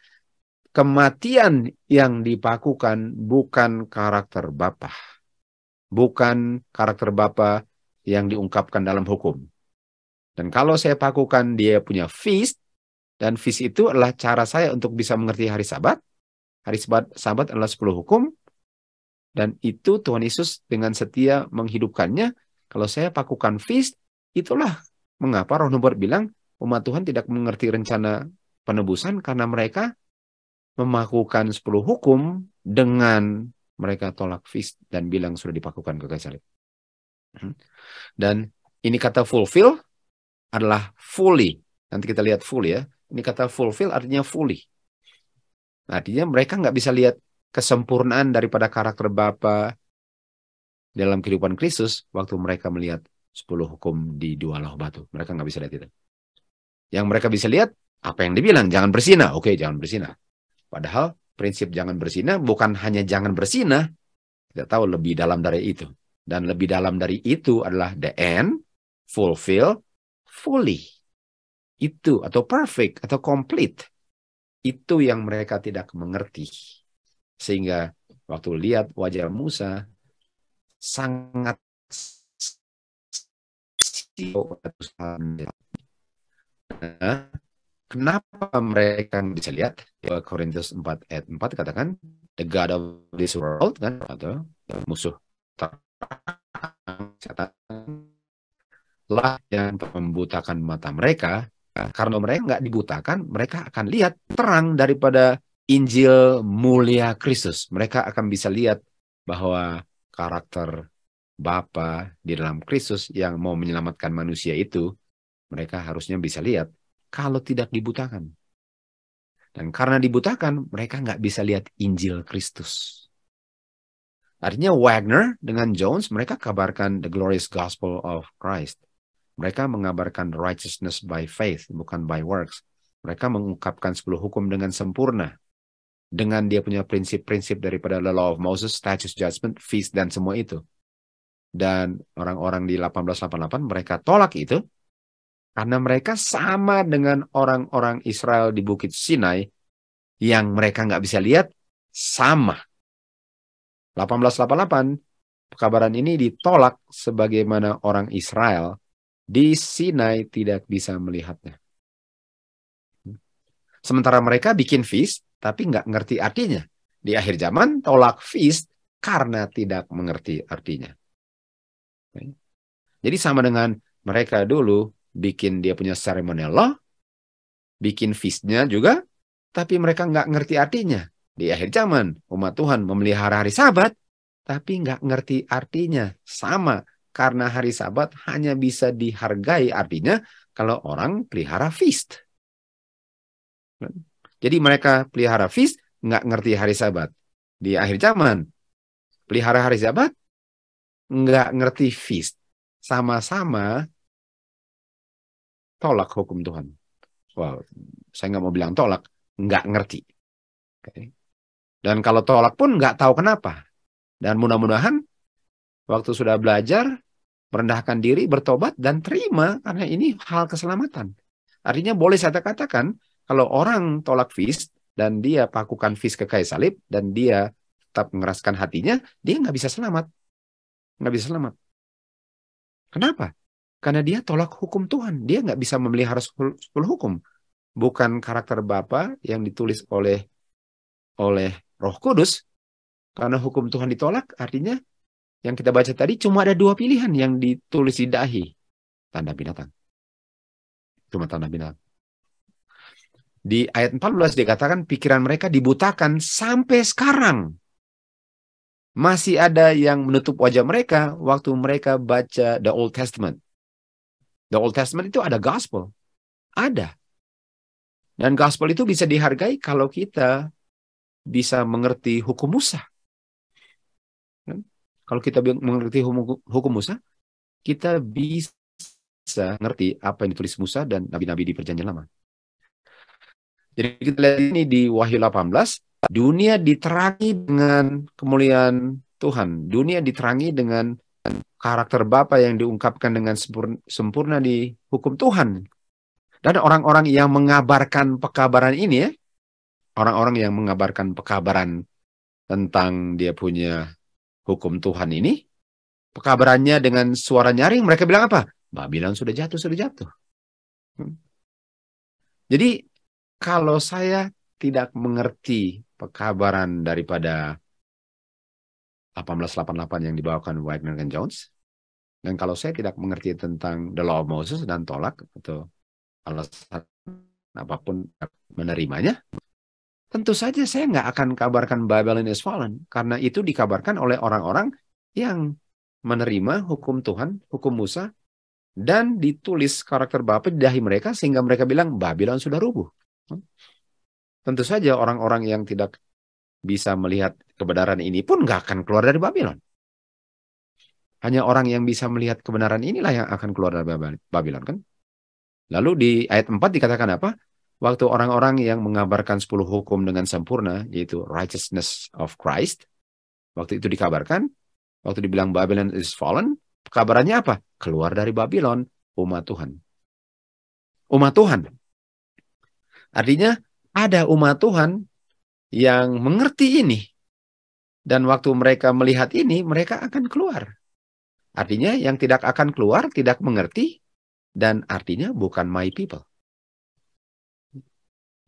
Kematian yang dipakukan bukan karakter Bapa. Bukan karakter Bapa yang diungkapkan dalam hukum. Dan kalau saya pakukan dia punya feast, dan feast itu adalah cara saya untuk bisa mengerti hari Sabat. Hari Sabat adalah 10 hukum. Dan itu Tuhan Yesus dengan setia menghidupkannya. Kalau saya pakukan feast, itulah mengapa Roh Nubuat bilang umat Tuhan tidak mengerti rencana penebusan, karena mereka memakukan 10 hukum dengan mereka tolak feast dan bilang sudah dipakukan ke kayu salib. Dan ini kata fulfill adalah fully. Nanti kita lihat fully ya. Ini kata fulfill artinya fully. Artinya mereka nggak bisa lihat kesempurnaan daripada karakter Bapa dalam kehidupan Kristus waktu mereka melihat 10 hukum di 2 loh batu. Mereka nggak bisa lihat itu. Yang mereka bisa lihat, apa yang dibilang, jangan bersinah. Oke, jangan bersinah. Padahal prinsip jangan bersinah bukan hanya jangan bersinah. Kita tahu lebih dalam dari itu. Dan lebih dalam dari itu adalah the end, fulfill, fully. Itu, atau perfect, atau complete. Itu yang mereka tidak mengerti. Sehingga waktu lihat wajah Musa, sangat nah, kenapa mereka bisa lihat? Korintus 4 ayat 4 katakan, the God of this world, kan, atau musuh setan lah yang membutakan mata mereka. Karena mereka nggak dibutakan, mereka akan lihat terang daripada Injil mulia Kristus. Mereka akan bisa lihat bahwa karakter Bapa di dalam Kristus yang mau menyelamatkan manusia itu, mereka harusnya bisa lihat kalau tidak dibutakan. Dan karena dibutakan, mereka nggak bisa lihat Injil Kristus. Artinya Wagner dengan Jones, mereka kabarkan the glorious gospel of Christ. Mereka mengabarkan righteousness by faith, bukan by works. Mereka mengungkapkan 10 hukum dengan sempurna. Dengan dia punya prinsip-prinsip daripada the law of Moses, statutes, judgment, feast, dan semua itu. Dan orang-orang di 1888 mereka tolak itu karena mereka sama dengan orang-orang Israel di Bukit Sinai yang mereka nggak bisa lihat, sama. 1888 pekabaran ini ditolak sebagaimana orang Israel di Sinai tidak bisa melihatnya. Sementara mereka bikin feast tapi nggak ngerti artinya. Di akhir zaman tolak feast karena tidak mengerti artinya. Jadi sama dengan mereka dulu bikin dia punya ceremonial law, bikin feast-nya juga, tapi mereka nggak ngerti artinya. Di akhir zaman, umat Tuhan memelihara hari Sabat, tapi nggak ngerti artinya. Sama, karena hari Sabat hanya bisa dihargai artinya kalau orang pelihara feast. Jadi mereka pelihara feast, nggak ngerti hari Sabat. Di akhir zaman, pelihara hari Sabat, nggak ngerti feast. Sama-sama tolak hukum Tuhan. Wow, saya nggak mau bilang tolak, nggak ngerti. Okay. Dan kalau tolak pun nggak tahu kenapa. Dan mudah-mudahan waktu sudah belajar, merendahkan diri, bertobat, dan terima karena ini hal keselamatan. Artinya boleh saya katakan, kalau orang tolak feast dan dia pakukan feast ke kayu salib dan dia tetap mengeraskan hatinya, dia nggak bisa selamat. Nggak bisa selamat. Kenapa? Karena dia tolak hukum Tuhan. Dia nggak bisa memelihara 10 hukum. Bukan karakter Bapa yang ditulis oleh Roh Kudus. Karena hukum Tuhan ditolak, artinya yang kita baca tadi cuma ada 2 pilihan yang ditulis di dahi. Tanda binatang. Cuma tanda binatang. Di ayat 14 dikatakan pikiran mereka dibutakan sampai sekarang. Masih ada yang menutup wajah mereka waktu mereka baca The Old Testament. The Old Testament itu ada gospel. Ada. Dan gospel itu bisa dihargai kalau kita bisa mengerti hukum Musa. Kalau kita mengerti hukum Musa, kita bisa ngerti apa yang ditulis Musa dan nabi-nabi di Perjanjian Lama. Jadi kita lihat ini di Wahyu 18, dunia diterangi dengan kemuliaan Tuhan. Dunia diterangi dengan karakter Bapa yang diungkapkan dengan sempurna di hukum Tuhan. Dan orang-orang yang mengabarkan pekabaran ini, orang-orang yang mengabarkan pekabaran tentang dia punya hukum Tuhan ini, pekabarannya dengan suara nyaring, mereka bilang apa? Babylon sudah jatuh, sudah jatuh. Jadi, kalau saya tidak mengerti pekabaran daripada 1888 yang dibawakan Wagner dan Jones, dan kalau saya tidak mengerti tentang The Law of Moses dan tolak, atau alasan apapun menerimanya, tentu saja saya nggak akan kabarkan Babylon is fallen, karena itu dikabarkan oleh orang-orang yang menerima hukum Tuhan, hukum Musa, dan ditulis karakter Bapa di dahi mereka, sehingga mereka bilang Babylon sudah rubuh. Tentu saja orang-orang yang tidak bisa melihat kebenaran ini pun nggak akan keluar dari Babylon. Hanya orang yang bisa melihat kebenaran inilah yang akan keluar dari Babylon, kan? Lalu di ayat 4 dikatakan apa? Waktu orang-orang yang mengabarkan 10 hukum dengan sempurna, yaitu righteousness of Christ, waktu itu dikabarkan, waktu dibilang Babylon is fallen, kabarannya apa? Keluar dari Babylon, umat Tuhan. Umat Tuhan. Artinya ada umat Tuhan yang mengerti ini. Dan waktu mereka melihat ini, mereka akan keluar. Artinya yang tidak akan keluar, tidak mengerti, dan artinya bukan my people.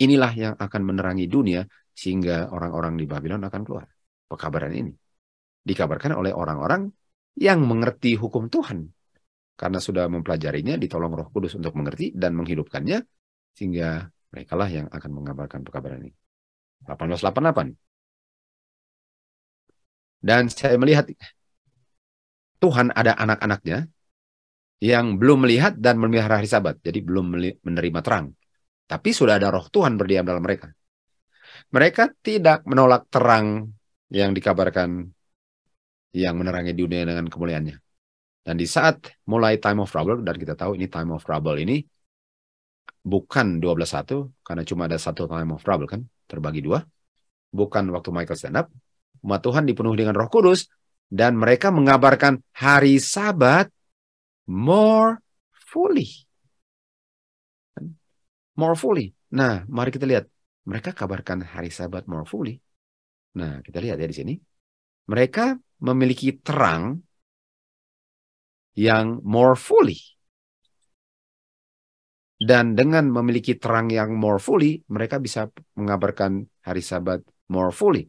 Inilah yang akan menerangi dunia, sehingga orang-orang di Babylon akan keluar. Pekabaran ini dikabarkan oleh orang-orang yang mengerti hukum Tuhan. Karena sudah mempelajarinya, ditolong Roh Kudus untuk mengerti dan menghidupkannya, sehingga merekalah yang akan mengabarkan pekabaran ini. 1888. Dan saya melihat Tuhan ada anak-anaknya yang belum melihat dan memelihara hari Sabat. Jadi belum menerima terang. Tapi sudah ada roh Tuhan berdiam dalam mereka. Mereka tidak menolak terang yang dikabarkan yang menerangi dunia dengan kemuliaannya. Dan di saat mulai time of trouble, dan kita tahu ini time of trouble ini bukan 12:1, karena cuma ada satu time of trouble kan, terbagi 2. Bukan waktu Michael stand up. Umat Tuhan dipenuhi dengan Roh Kudus, dan mereka mengabarkan hari Sabat more fully. More fully. Nah, mari kita lihat. Mereka kabarkan hari Sabat more fully. Nah, kita lihat ya di sini. Mereka memiliki terang yang more fully. Dan dengan memiliki terang yang more fully, mereka bisa mengabarkan hari Sabat more fully.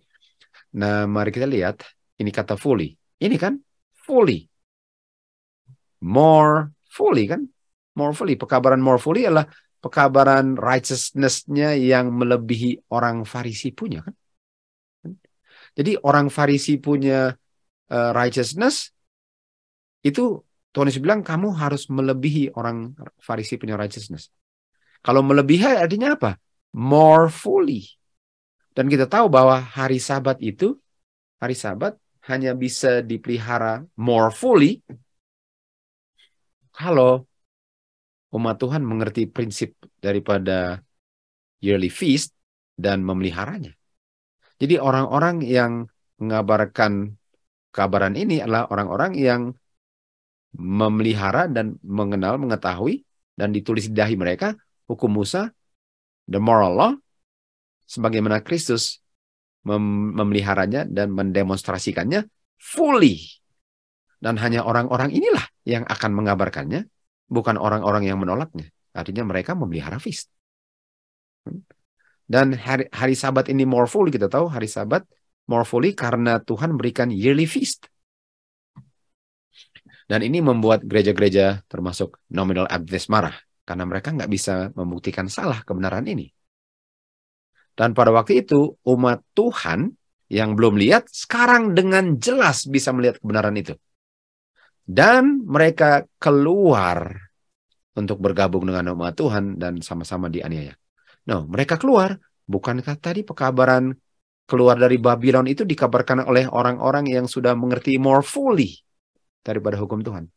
Nah, mari kita lihat. Ini kata fully. Ini kan fully. more fully kan? More fully. Pekabaran more fully adalah pekabaran righteousness-nya yang melebihi orang Farisi punya kan? Jadi orang Farisi punya righteousness itu Tuhan Yesus bilang kamu harus melebihi orang Farisi punya righteousness. Kalau melebihi artinya apa? More fully. Dan kita tahu bahwa hari Sabat hanya bisa dipelihara more fully kalau umat Tuhan mengerti prinsip daripada yearly feast dan memeliharanya. Jadi orang-orang yang mengabarkan kabaran ini adalah orang-orang yang memelihara dan mengetahui dan ditulis di dahi mereka hukum Musa, the moral law, sebagaimana Kristus memeliharanya dan mendemonstrasikannya fully. Dan hanya orang-orang inilah yang akan mengabarkannya, bukan orang-orang yang menolaknya. Artinya mereka memelihara feast. Dan hari Sabat ini more fully, kita tahu hari Sabat more fully karena Tuhan berikan yearly feast. Dan ini membuat gereja-gereja termasuk nominal Adventist marah. Karena mereka nggak bisa membuktikan salah kebenaran ini. Dan pada waktu itu umat Tuhan yang belum lihat sekarang dengan jelas bisa melihat kebenaran itu. Dan mereka keluar untuk bergabung dengan umat Tuhan dan sama-sama dianiaya. No, mereka keluar. Bukankah tadi pekabaran keluar dari Babylon itu dikabarkan oleh orang-orang yang sudah mengerti more fully daripada hukum Tuhan.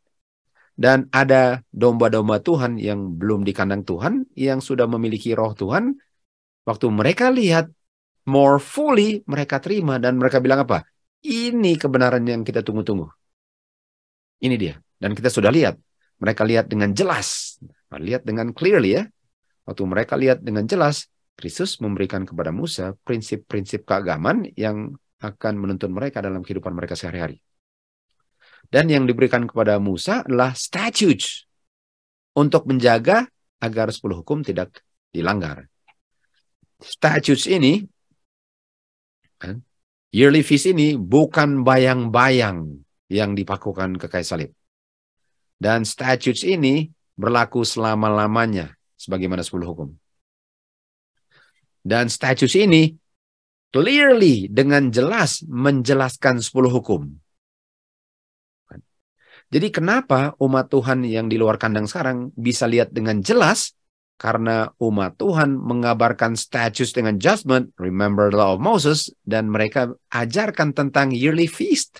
Dan ada domba-domba Tuhan yang belum di kandang Tuhan, yang sudah memiliki roh Tuhan. Waktu mereka lihat more fully, mereka terima dan mereka bilang apa? Ini kebenaran yang kita tunggu-tunggu. Ini dia. Dan kita sudah lihat. Mereka lihat dengan jelas. Lihat dengan clearly ya. Waktu mereka lihat dengan jelas, Kristus memberikan kepada Musa prinsip-prinsip keagamaan yang akan menuntun mereka dalam kehidupan mereka sehari-hari. Dan yang diberikan kepada Musa adalah statutes untuk menjaga agar 10 hukum tidak dilanggar. Statutes ini, yearly feast ini bukan bayang-bayang yang dipakukan ke kayu salib. Dan statutes ini berlaku selama-lamanya sebagaimana 10 hukum. Dan statutes ini clearly dengan jelas menjelaskan 10 hukum. Jadi kenapa umat Tuhan yang di luar kandang sekarang bisa lihat dengan jelas? Karena umat Tuhan mengabarkan statutes dengan judgment, remember the law of Moses, dan mereka ajarkan tentang yearly feast.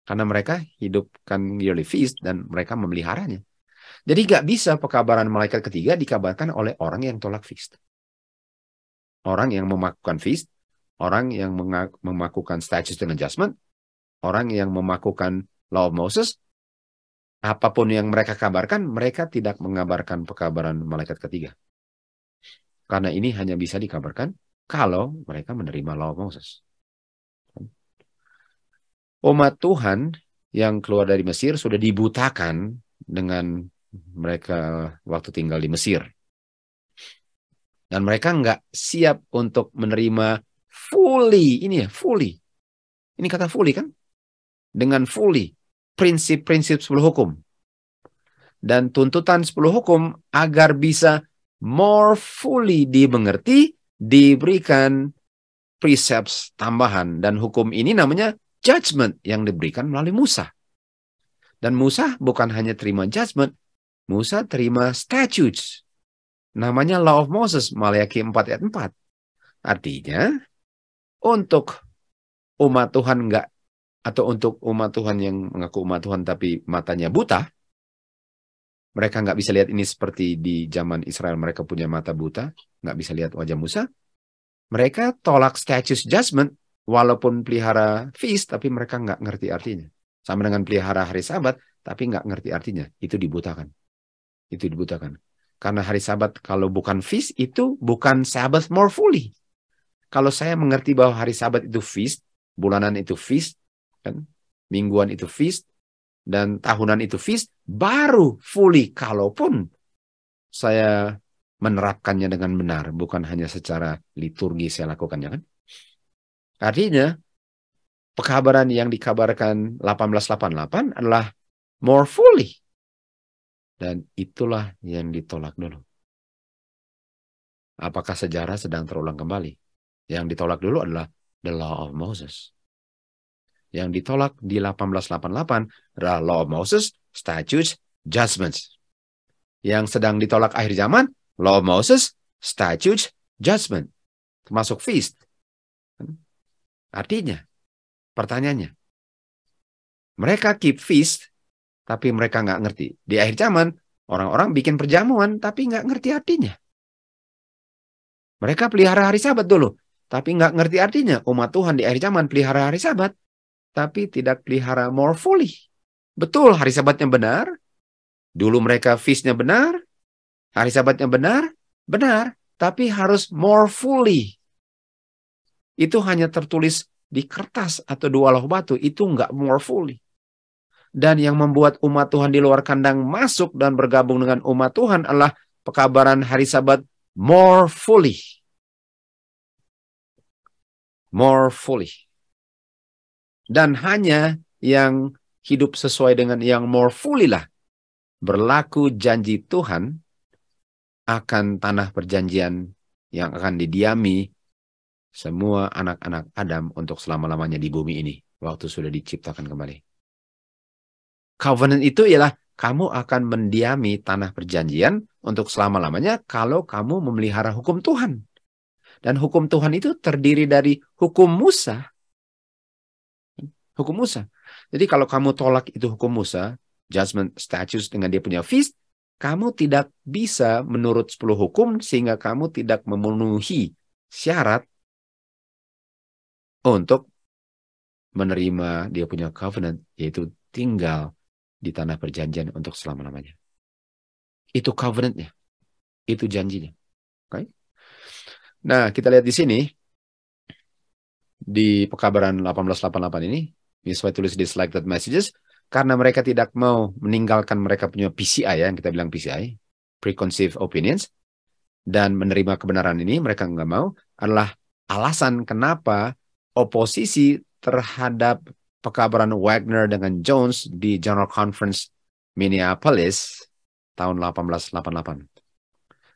Karena mereka hidupkan yearly feast dan mereka memeliharanya. Jadi gak bisa pekabaran malaikat ketiga dikabarkan oleh orang yang tolak feast. Orang yang memakukan feast, orang yang memakukan statutes dengan judgment, orang yang memakukan law of Moses, apapun yang mereka kabarkan, mereka tidak mengabarkan pekabaran malaikat ketiga. Karena ini hanya bisa dikabarkan kalau mereka menerima law of Moses. Umat Tuhan yang keluar dari Mesir sudah dibutakan dengan mereka waktu tinggal di Mesir. Dan mereka nggak siap untuk menerima fully. Ini ya, fully. Ini kata fully kan? Dengan fully. Prinsip-prinsip 10 hukum. Dan tuntutan 10 hukum agar bisa more fully dimengerti, diberikan precepts tambahan. Dan hukum ini namanya judgment yang diberikan melalui Musa. Dan Musa bukan hanya terima judgment, Musa terima statutes. Namanya Law of Moses, Maleakhi 4 ayat 4. Artinya, untuk umat Tuhan atau untuk umat Tuhan yang mengaku umat Tuhan tapi matanya buta, mereka nggak bisa lihat ini seperti di zaman Israel, mereka punya mata buta, nggak bisa lihat wajah Musa. Mereka tolak statutes judgment, walaupun pelihara feast, tapi mereka nggak ngerti artinya. Sama dengan pelihara hari Sabat, tapi nggak ngerti artinya. Itu dibutakan. Itu dibutakan. Karena hari Sabat kalau bukan feast, itu bukan Sabbath more fully. Kalau saya mengerti bahwa hari Sabat itu feast, bulanan itu feast, kan? Mingguan itu feast, dan tahunan itu feast, baru fully. Kalaupun saya menerapkannya dengan benar, bukan hanya secara liturgi saya lakukannya kan. Artinya, pekabaran yang dikabarkan 1888 adalah more fully. Dan itulah yang ditolak dulu. Apakah sejarah sedang terulang kembali? Yang ditolak dulu adalah the law of Moses. Yang ditolak di 1888 adalah law of Moses, statutes, judgments. Yang sedang ditolak akhir zaman, law of Moses, statutes, judgment. Termasuk feast. Artinya, pertanyaannya, mereka keep feast, tapi mereka nggak ngerti. Di akhir zaman, orang-orang bikin perjamuan, tapi nggak ngerti artinya. Mereka pelihara hari Sabat dulu, tapi nggak ngerti artinya. Umat Tuhan di akhir zaman pelihara hari Sabat, tapi tidak pelihara more fully. Betul, hari Sabatnya benar. Dulu mereka feast-nya benar. Hari Sabatnya benar. Benar, tapi harus more fully. Itu hanya tertulis di kertas atau di walau batu. Itu nggak more fully. Dan yang membuat umat Tuhan di luar kandang masuk dan bergabung dengan umat Tuhan adalah pekabaran hari Sabat more fully. More fully. Dan hanya yang hidup sesuai dengan yang more fully lah berlaku janji Tuhan akan tanah perjanjian yang akan didiami semua anak-anak Adam untuk selama-lamanya di bumi ini waktu sudah diciptakan kembali. Covenant itu ialah kamu akan mendiami tanah perjanjian untuk selama-lamanya kalau kamu memelihara hukum Tuhan. Dan hukum Tuhan itu terdiri dari hukum Musa. Hukum Musa. Jadi kalau kamu tolak itu hukum Musa, judgment, statutes dengan dia punya feast, kamu tidak bisa menurut 10 hukum sehingga kamu tidak memenuhi syarat untuk menerima dia punya covenant, yaitu tinggal di tanah perjanjian untuk selama-lamanya. Itu covenantnya. Itu janjinya. Okay? Nah, kita lihat di sini, di pekabaran 1888 ini, Yesua tulis di selected messages, karena mereka tidak mau meninggalkan mereka punya PCI, yang kita bilang PCI, preconceived opinions, dan menerima kebenaran ini, mereka nggak mau, adalah alasan kenapa oposisi terhadap pekabaran Wagner dengan Jones di General Conference Minneapolis tahun 1888.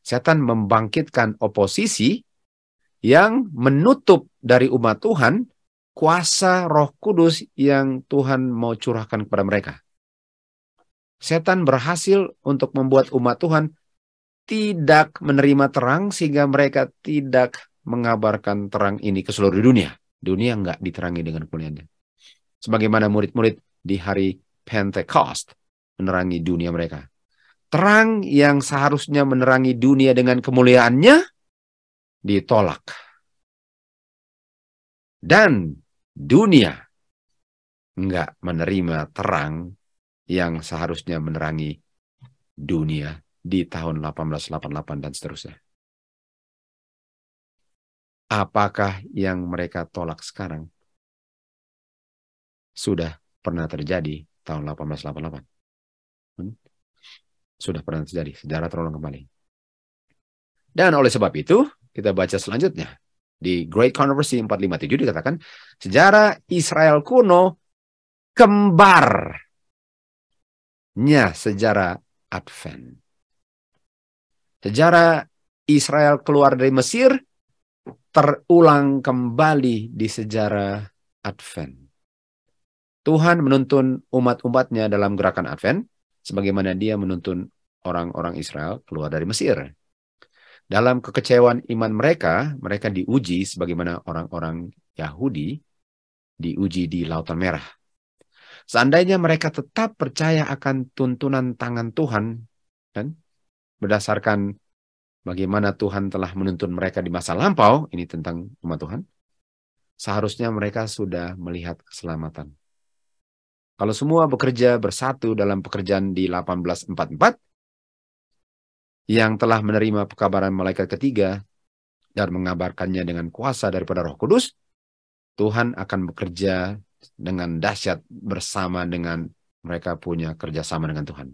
Setan membangkitkan oposisi yang menutup dari umat Tuhan kuasa Roh Kudus yang Tuhan mau curahkan kepada mereka. Setan berhasil untuk membuat umat Tuhan tidak menerima terang sehingga mereka tidak mengabarkan terang ini ke seluruh dunia. Dunia nggak diterangi dengan kemuliaannya. Sebagaimana murid-murid di hari Pentecost menerangi dunia mereka. Terang yang seharusnya menerangi dunia dengan kemuliaannya ditolak. Dan dunia nggak menerima terang yang seharusnya menerangi dunia di tahun 1888 dan seterusnya. Apakah yang mereka tolak sekarang sudah pernah terjadi tahun 1888? Sudah pernah terjadi, sejarah terulang kembali. Dan oleh sebab itu, kita baca selanjutnya. Di Great Controversy 457 dikatakan, sejarah Israel kuno kembarnya sejarah Advent. Sejarah Israel keluar dari Mesir terulang kembali di sejarah Advent. Tuhan menuntun umat-umatnya dalam gerakan Advent, sebagaimana dia menuntun orang-orang Israel keluar dari Mesir. Dalam kekecewaan iman mereka, mereka diuji sebagaimana orang-orang Yahudi diuji di Lautan Merah. Seandainya mereka tetap percaya akan tuntunan tangan Tuhan, kan? Berdasarkan bagaimana Tuhan telah menuntun mereka di masa lampau, ini tentang umat Tuhan, seharusnya mereka sudah melihat keselamatan. Kalau semua bekerja bersatu dalam pekerjaan di 1844, yang telah menerima pekabaran malaikat ketiga dan mengabarkannya dengan kuasa daripada Roh Kudus, Tuhan akan bekerja dengan dahsyat bersama dengan mereka punya kerjasama dengan Tuhan.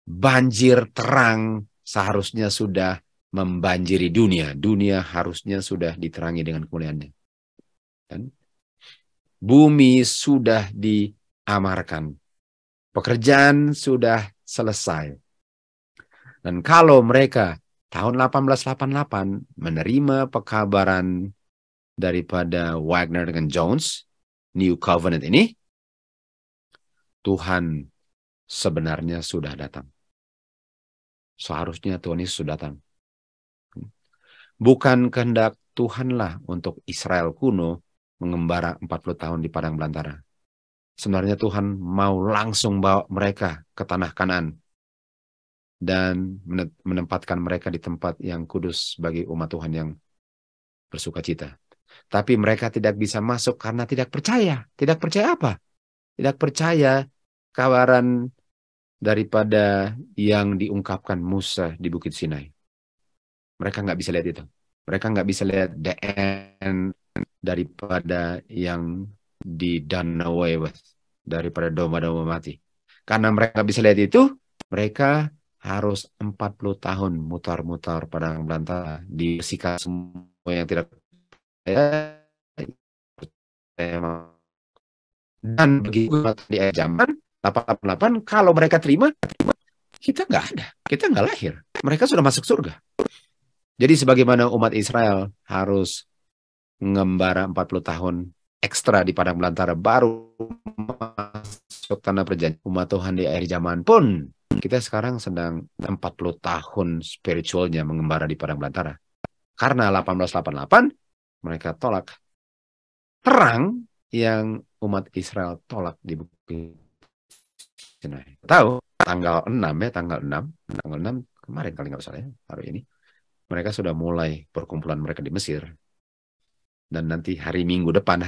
Banjir terang seharusnya sudah membanjiri dunia. Dunia harusnya sudah diterangi dengan kemuliaannya. Dan bumi sudah diamarkan Pekerjaan sudah selesai. Dan kalau mereka tahun 1888 menerima pekabaran daripada Wagner dengan Jones, New Covenant ini, Tuhan sebenarnya sudah datang. Seharusnya Tuhan Yesus sudah datang. Bukan kehendak Tuhanlah untuk Israel kuno mengembara 40 tahun di padang belantara. Sebenarnya Tuhan mau langsung bawa mereka ke tanah Kanaan dan menempatkan mereka di tempat yang kudus bagi umat Tuhan yang bersuka cita. Tapi mereka tidak bisa masuk karena tidak percaya. Tidak percaya apa? Tidak percaya kabaran daripada yang diungkapkan Musa di Bukit Sinai. Mereka nggak bisa lihat itu. Mereka nggak bisa lihat the end daripada yang di Danau Wayward, daripada domba-domba mati. Karena mereka nggak bisa lihat itu, mereka harus 40 tahun mutar-mutar padang belantara, dibersihkan semua yang tidak percaya. Dan begitu di akhir zaman 888, kalau mereka terima, kita nggak ada, kita nggak lahir. Mereka sudah masuk surga. Jadi sebagaimana umat Israel harus mengembara 40 tahun ekstra di padang belantara baru masuk tanah perjanjian, umat Tuhan di akhir zaman pun kita sekarang sedang 40 tahun spiritualnya mengembara di padang belantara. Karena 1888 mereka tolak terang yang umat Israel tolak di Bukit Sinai. Tahu tanggal 6 ya, tanggal 6 kemarin kali nggak salah ya, hari ini. Mereka sudah mulai perkumpulan mereka di Mesir. Dan nanti hari Minggu depan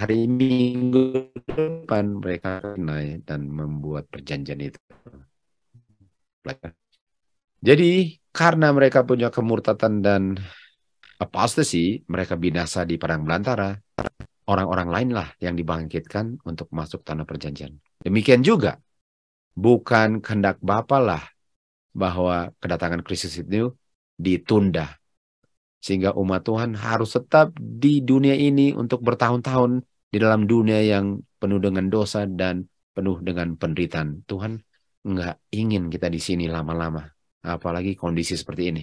mereka naik dan membuat perjanjian itu. Jadi karena mereka punya kemurtatan dan apostasi, mereka binasa di padang belantara. Orang-orang lainlah yang dibangkitkan untuk masuk tanah perjanjian. Demikian juga, bukan kehendak Bapa lah bahwa kedatangan Kristus itu ditunda. Sehingga umat Tuhan harus tetap di dunia ini untuk bertahun-tahun di dalam dunia yang penuh dengan dosa dan penuh dengan penderitaan. Tuhan nggak ingin kita di sini lama-lama, apalagi kondisi seperti ini.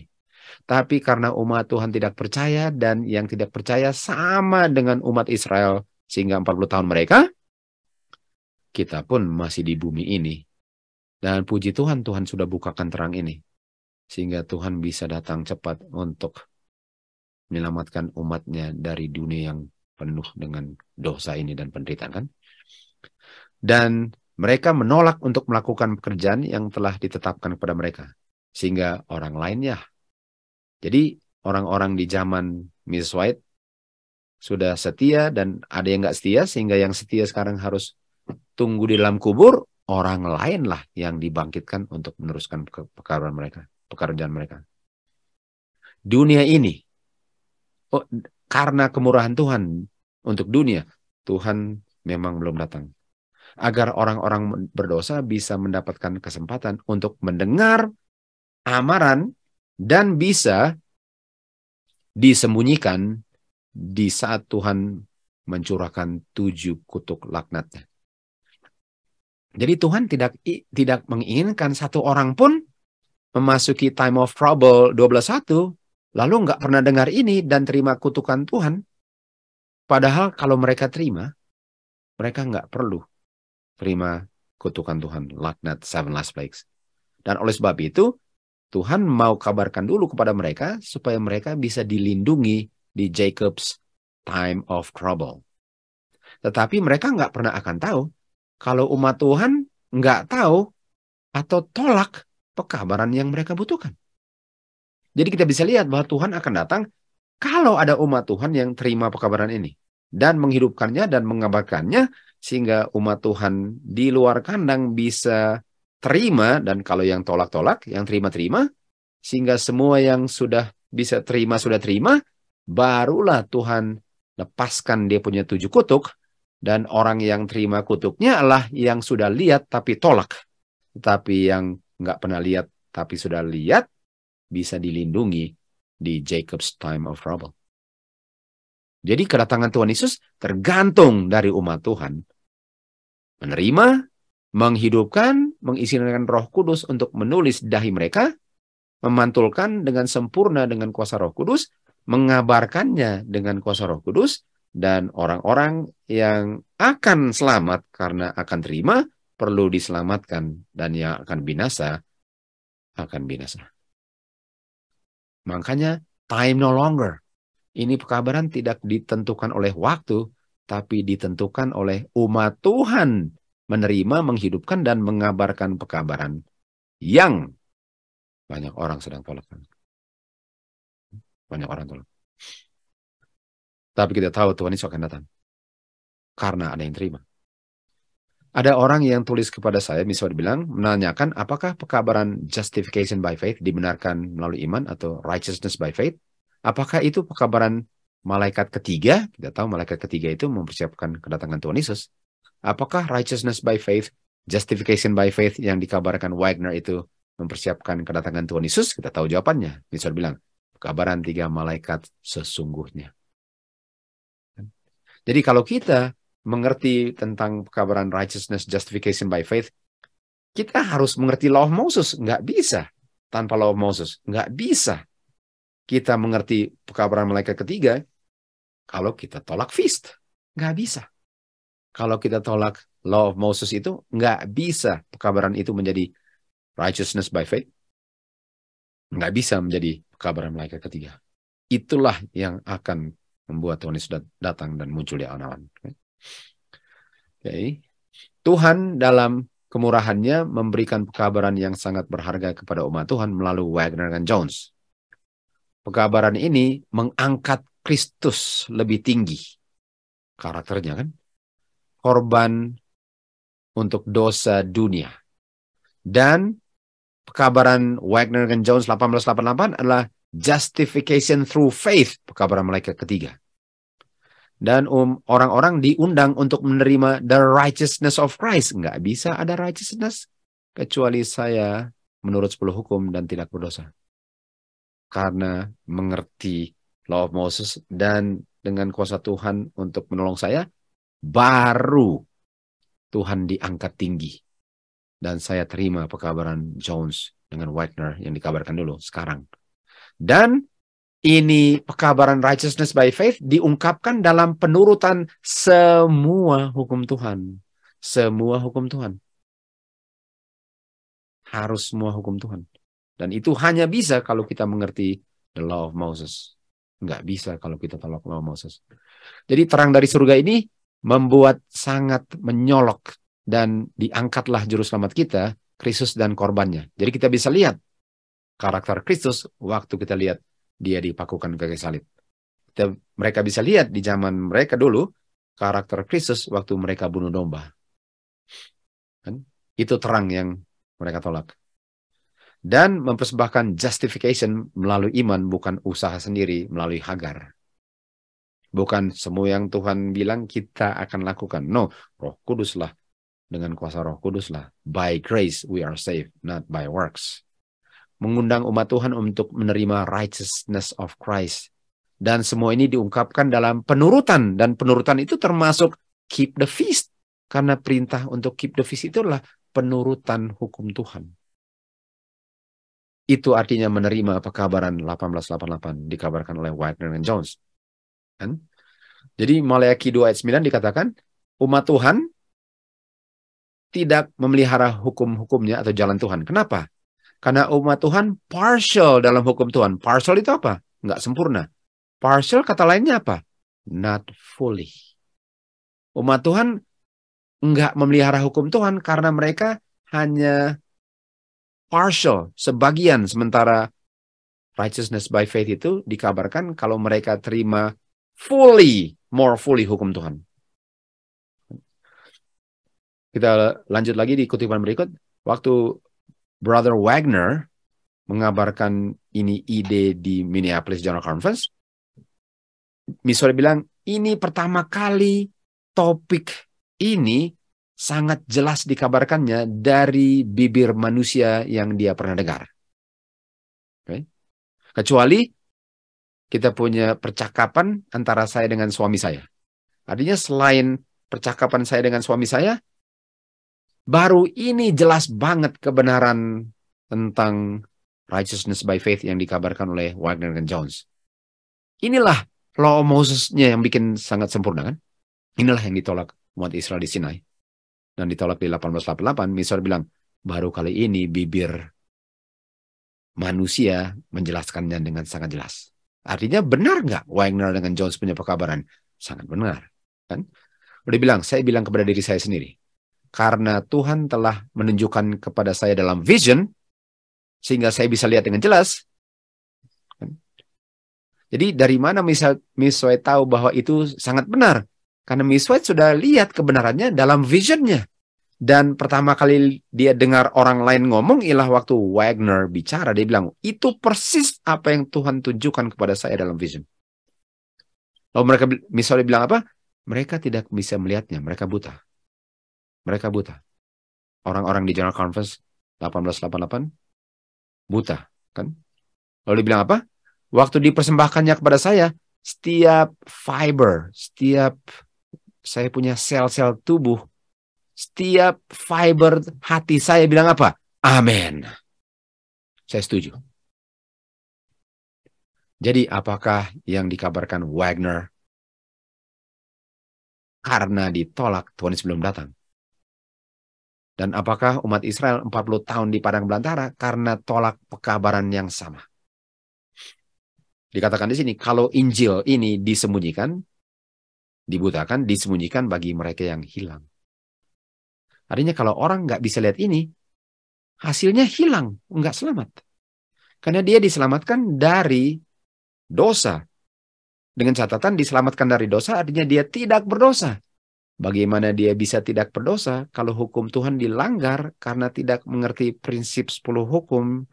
Tapi karena umat Tuhan tidak percaya dan yang tidak percaya sama dengan umat Israel sehingga 40 tahun mereka, kita pun masih di bumi ini. Dan puji Tuhan, Tuhan sudah bukakan terang ini. Sehingga Tuhan bisa datang cepat untuk menyelamatkan umatnya dari dunia yang penuh dengan dosa ini dan penderitaan kan. Dan mereka menolak untuk melakukan pekerjaan yang telah ditetapkan kepada mereka. Sehingga orang lainnya. Jadi orang-orang di zaman Mrs. White sudah setia dan ada yang nggak setia. Sehingga yang setia sekarang harus tunggu di dalam kubur. Orang lainlah yang dibangkitkan untuk meneruskan pekerjaan mereka. Dunia ini. Karena kemurahan Tuhan untuk dunia, Tuhan memang belum datang. Agar orang-orang berdosa bisa mendapatkan kesempatan untuk mendengar amaran dan bisa disembunyikan di saat Tuhan mencurahkan 7 kutuk laknatnya. Jadi Tuhan tidak menginginkan satu orang pun memasuki time of trouble 12:1 lalu nggak pernah dengar ini dan terima kutukan Tuhan. Padahal kalau mereka terima, mereka nggak perlu terima kutukan Tuhan, laknat 7 last plagues. Dan oleh sebab itu, Tuhan mau kabarkan dulu kepada mereka supaya mereka bisa dilindungi di Jacob's time of trouble. Tetapi mereka nggak pernah akan tahu kalau umat Tuhan nggak tahu atau tolak pekabaran yang mereka butuhkan. Jadi kita bisa lihat bahwa Tuhan akan datang kalau ada umat Tuhan yang terima pekabaran ini dan menghidupkannya dan mengabarkannya sehingga umat Tuhan di luar kandang bisa terima dan kalau yang tolak-tolak, yang terima-terima sehingga semua yang sudah bisa terima sudah terima, barulah Tuhan lepaskan dia punya 7 kutuk dan orang yang terima kutuknya adalah yang sudah lihat tapi tolak. Tapi yang nggak pernah lihat tapi sudah lihat bisa dilindungi di Jacob's time of trouble. Jadi kedatangan Tuhan Yesus tergantung dari umat Tuhan. Menerima, menghidupkan, mengizinkan Roh Kudus untuk menulis dahi mereka, memantulkan dengan sempurna dengan kuasa Roh Kudus, mengabarkannya dengan kuasa Roh Kudus, dan orang-orang yang akan selamat karena akan terima perlu diselamatkan, dan yang akan binasa akan binasa. Makanya time no longer. Ini pekabaran tidak ditentukan oleh waktu, tapi ditentukan oleh umat Tuhan menerima, menghidupkan, dan mengabarkan pekabaran yang banyak orang sedang tolak. Banyak orang tolak. Tapi kita tahu Tuhan Yesus akan datang. Karena ada yang terima. Ada orang yang tulis kepada saya, misalnya bilang, menanyakan apakah pekabaran justification by faith dibenarkan melalui iman atau righteousness by faith? Apakah itu pekabaran malaikat ketiga? Kita tahu malaikat ketiga itu mempersiapkan kedatangan Tuhan Yesus. Apakah righteousness by faith, justification by faith yang dikabarkan Wagner itu mempersiapkan kedatangan Tuhan Yesus? Kita tahu jawabannya. Misalnya bilang, pekabaran tiga malaikat sesungguhnya. Jadi kalau kita mengerti tentang pekabaran righteousness, justification by faith, kita harus mengerti law of Moses. Nggak bisa tanpa law of Moses. Nggak bisa kita mengerti pekabaran malaikat ketiga kalau kita tolak feast. Nggak bisa. Kalau kita tolak law of Moses itu, nggak bisa pekabaran itu menjadi righteousness by faith. Nggak bisa menjadi pekabaran malaikat ketiga. Itulah yang akan membuat Tuhan Yesus datang dan muncul di awan-awan. Okay. Tuhan dalam kemurahannya memberikan pekabaran yang sangat berharga kepada umat Tuhan melalui Wagner dan Jones. Pekabaran ini mengangkat Kristus lebih tinggi karakternya, kan? Korban untuk dosa dunia. Dan pekabaran Wagner dan Jones 1888 adalah justification through faith, pekabaran malaikat ketiga. Dan orang-orang diundang untuk menerima the righteousness of Christ. Nggak bisa ada righteousness kecuali saya menurut 10 hukum dan tidak berdosa. Karena mengerti law of Moses dan dengan kuasa Tuhan untuk menolong saya, baru Tuhan diangkat tinggi. Dan saya terima pekabaran Jones dengan Wagner yang dikabarkan dulu sekarang. Dan ini pekabaran righteousness by faith diungkapkan dalam penurutan semua hukum Tuhan. Semua hukum Tuhan. Harus semua hukum Tuhan. Dan itu hanya bisa kalau kita mengerti the law of Moses. Nggak bisa kalau kita tolak law of Moses. Jadi terang dari surga ini membuat sangat menyolok dan diangkatlah juru selamat kita, Kristus dan korbannya. Jadi kita bisa lihat karakter Kristus waktu kita lihat dia dipakukan ke kayu salib. Mereka bisa lihat di zaman mereka dulu karakter Kristus waktu mereka bunuh domba. Kan? Itu terang yang mereka tolak. Dan mempersembahkan justification melalui iman, bukan usaha sendiri melalui Hagar. Bukan semua yang Tuhan bilang kita akan lakukan. No, Roh Kuduslah. Dengan kuasa Roh Kuduslah. By grace we are saved, not by works. Mengundang umat Tuhan untuk menerima righteousness of Christ. Dan semua ini diungkapkan dalam penurutan. Dan penurutan itu termasuk keep the feast. Karena perintah untuk keep the feast itu adalah penurutan hukum Tuhan. Itu artinya menerima pekabaran 1888 dikabarkan oleh Wagner dan Jones. Kan? Jadi Maleakhi 2 ayat 9 dikatakan, umat Tuhan tidak memelihara hukum-hukumnya atau jalan Tuhan. Kenapa? Karena umat Tuhan partial dalam hukum Tuhan. Partial itu apa? Nggak sempurna. Partial kata lainnya apa? Not fully. Umat Tuhan nggak memelihara hukum Tuhan karena mereka hanya partial, sebagian. Sementara righteousness by faith itu dikabarkan kalau mereka terima fully, more fully hukum Tuhan. Kita lanjut lagi di kutipan berikut. Waktu Brother Wagner mengabarkan ini ide di Minneapolis General Conference, misalnya bilang, ini pertama kali topik ini sangat jelas dikabarkannya dari bibir manusia yang dia pernah dengar. Okay? Kecuali kita punya percakapan antara saya dengan suami saya. Artinya selain percakapan saya dengan suami saya, Baru ini jelas banget kebenaran tentang righteousness by faith yang dikabarkan oleh Wagner dan Jones. Inilah law of Moses-nya yang bikin sangat sempurna kan. Inilah yang ditolak umat Israel di Sinai. Dan ditolak di 1888, Misal bilang, baru kali ini bibir manusia menjelaskannya dengan sangat jelas. Artinya benar nggak Wagner dengan Jones punya pekabaran? Sangat benar. Kan? Udah bilang, saya bilang kepada diri saya sendiri. Karena Tuhan telah menunjukkan kepada saya dalam vision, sehingga saya bisa lihat dengan jelas. Jadi dari mana Miss White tahu bahwa itu sangat benar? Karena Miss White sudah lihat kebenarannya dalam visionnya. Dan pertama kali dia dengar orang lain ngomong ialah waktu Wagner bicara. Dia bilang, itu persis apa yang Tuhan tunjukkan kepada saya dalam vision. Lalu mereka misalnya bilang apa? Mereka tidak bisa melihatnya. Mereka buta. Mereka buta. Orang-orang di General Conference 1888 buta. Kan? Lalu dia bilang apa? Waktu dipersembahkannya kepada saya, setiap fiber, setiap saya punya sel-sel tubuh, setiap fiber hati saya bilang apa? Amin. Saya setuju. Jadi apakah yang dikabarkan Wagner karena ditolak Tuhan sebelum datang? Dan apakah umat Israel 40 tahun di padang belantara karena tolak pekabaran yang sama? Dikatakan di sini, kalau Injil ini disembunyikan, dibutakan, disembunyikan bagi mereka yang hilang. Artinya kalau orang nggak bisa lihat ini, hasilnya hilang, nggak selamat. Karena dia diselamatkan dari dosa. Dengan catatan diselamatkan dari dosa artinya dia tidak berdosa. Bagaimana dia bisa tidak berdosa kalau hukum Tuhan dilanggar karena tidak mengerti prinsip 10 hukum?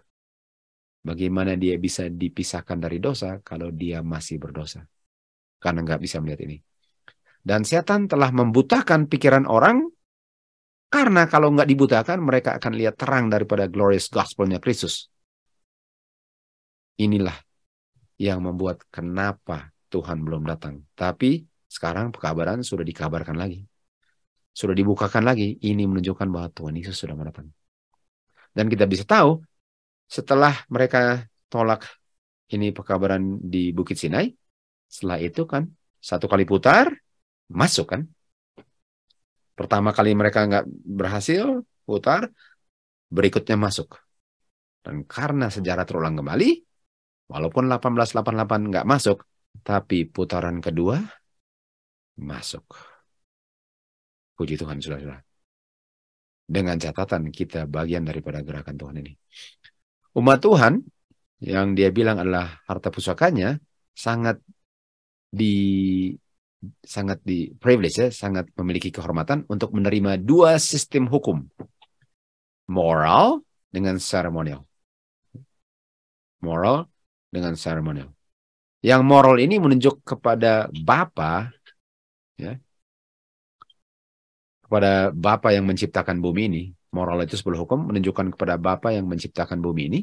Bagaimana dia bisa dipisahkan dari dosa kalau dia masih berdosa? Karena nggak bisa melihat ini. Dan setan telah membutakan pikiran orang. Karena kalau nggak dibutakan, mereka akan lihat terang daripada glorious gospel-nya Kristus. Inilah yang membuat kenapa Tuhan belum datang. Tapi sekarang pekabaran sudah dikabarkan lagi. Sudah dibukakan lagi. Ini menunjukkan bahwa Tuhan Yesus sudah datang. Dan kita bisa tahu, setelah mereka tolak ini pekabaran di Bukit Sinai, setelah itu kan, satu kali putar, masuk kan. Pertama kali mereka nggak berhasil putar, berikutnya masuk. Dan karena sejarah terulang kembali, walaupun 1888 nggak masuk, tapi putaran kedua masuk. Puji Tuhan, saudara-saudara. Dengan catatan kita bagian daripada gerakan Tuhan ini. Umat Tuhan yang dia bilang adalah harta pusakanya sangat di privilege ya, sangat memiliki kehormatan untuk menerima dua sistem hukum. Moral dengan seremonial. Moral dengan seremonial. Yang moral ini menunjuk kepada Bapa ya. Kepada Bapa yang menciptakan bumi ini. Moral itu 10 hukum menunjukkan kepada Bapa yang menciptakan bumi ini.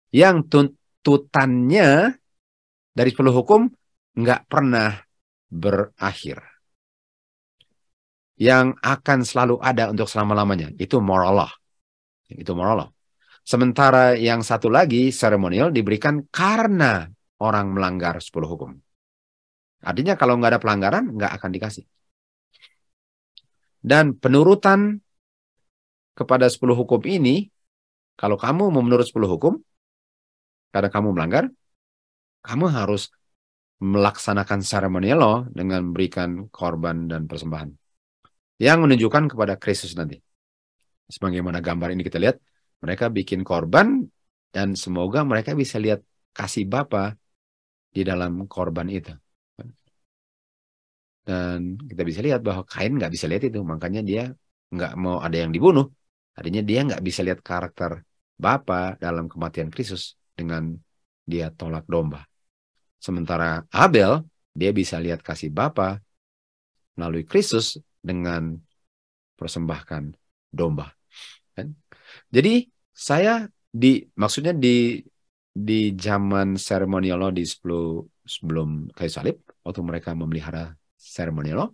Yang tuntutannya dari 10 hukum nggak pernah berakhir. Yang akan selalu ada untuk selama-lamanya. Itu moral law. Itu moral law. Sementara yang satu lagi, seremonial, diberikan karena orang melanggar 10 hukum. Artinya kalau nggak ada pelanggaran, nggak akan dikasih. Dan penurutan kepada 10 hukum ini, kalau kamu mau menurut 10 hukum, karena kamu melanggar, kamu harus melaksanakan seremonial law dengan memberikan korban dan persembahan. Yang menunjukkan kepada Kristus nanti. Sebagaimana gambar ini kita lihat, mereka bikin korban dan semoga mereka bisa lihat kasih Bapa di dalam korban itu. Dan kita bisa lihat bahwa Kain nggak bisa lihat itu, makanya dia nggak mau ada yang dibunuh. Artinya dia nggak bisa lihat karakter Bapa dalam kematian Kristus dengan dia tolak domba. Sementara Abel, dia bisa lihat kasih Bapa melalui Kristus dengan persembahkan domba. Jadi saya maksudnya di zaman seremonial law di sebelum kayu salib, waktu mereka memelihara seremonial law,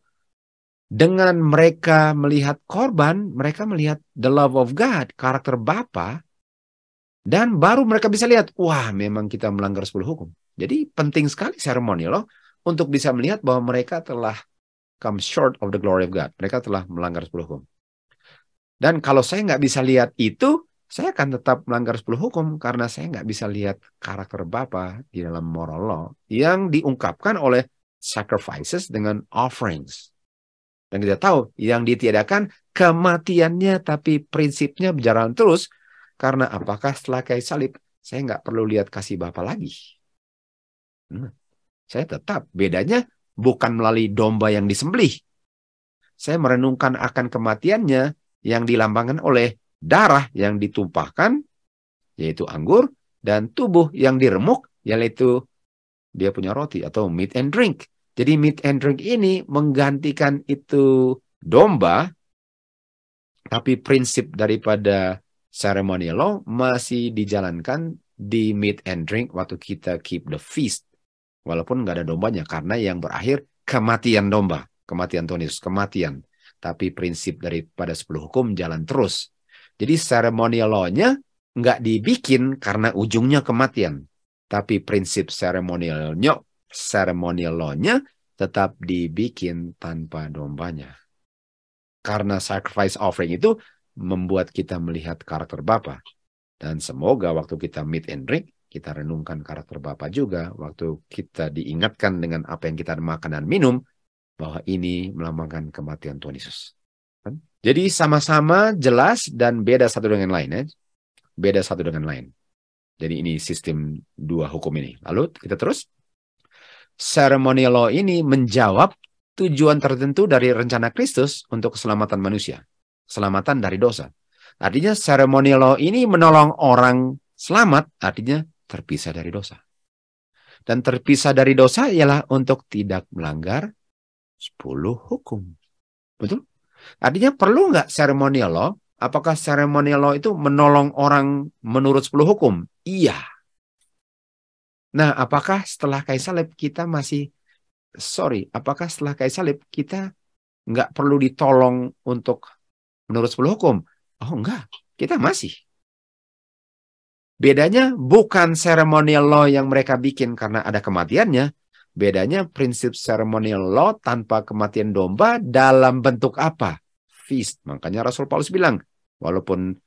Dengan mereka melihat korban, mereka melihat the love of God, karakter Bapa, dan baru mereka bisa lihat, wah memang kita melanggar 10 hukum. Jadi penting sekali seremoni loh untuk bisa melihat bahwa mereka telah come short of the glory of God. Mereka telah melanggar 10 hukum. Dan kalau saya nggak bisa lihat itu, saya akan tetap melanggar 10 hukum karena saya nggak bisa lihat karakter Bapa di dalam moral law yang diungkapkan oleh sacrifices dengan offerings. Dan kita tahu yang ditiadakan kematiannya, tapi prinsipnya berjalan terus. Karena apakah setelah kayu salib saya nggak perlu lihat kasih Bapa lagi? Saya tetap bedanya bukan melalui domba yang disembelih. Saya merenungkan akan kematiannya yang dilambangkan oleh darah yang ditumpahkan, yaitu anggur, dan tubuh yang diremuk, yaitu dia punya roti atau meat and drink. Jadi meat and drink ini menggantikan itu domba, tapi prinsip daripada ceremonial law masih dijalankan di meat and drink waktu kita keep the feast. Walaupun nggak ada dombanya, karena yang berakhir kematian domba, kematian Tuhan Yesus, kematian. Tapi prinsip daripada 10 hukum jalan terus. Jadi ceremonial law-nya nggak dibikin karena ujungnya kematian. Tapi prinsip ceremonial law-nya tetap dibikin tanpa dombanya. Karena sacrifice offering itu membuat kita melihat karakter Bapa. Dan semoga waktu kita meet and drink, kita renungkan karakter Bapa juga. Waktu kita diingatkan dengan apa yang kita makan dan minum, bahwa ini melambangkan kematian Tuhan Yesus. Jadi sama-sama jelas dan beda satu dengan lain. Ya? Beda satu dengan lain. Jadi ini sistem 2 hukum ini. Lalu kita terus. Ceremonial law ini menjawab tujuan tertentu dari rencana Kristus untuk keselamatan manusia. Keselamatan dari dosa. Artinya ceremonial law ini menolong orang selamat, artinya terpisah dari dosa. Dan terpisah dari dosa ialah untuk tidak melanggar 10 hukum. Betul? Artinya perlu nggak ceremonial law? Apakah ceremonial law itu menolong orang menurut 10 hukum? Iya. Nah, apakah setelah kayu salib kita apakah setelah kayu salib kita nggak perlu ditolong untuk menurut 10 hukum? Oh enggak, kita masih. Bedanya bukan ceremonial law yang mereka bikin karena ada kematiannya. Bedanya prinsip ceremonial law tanpa kematian domba dalam bentuk apa? Feast. Makanya Rasul Paulus bilang, walaupun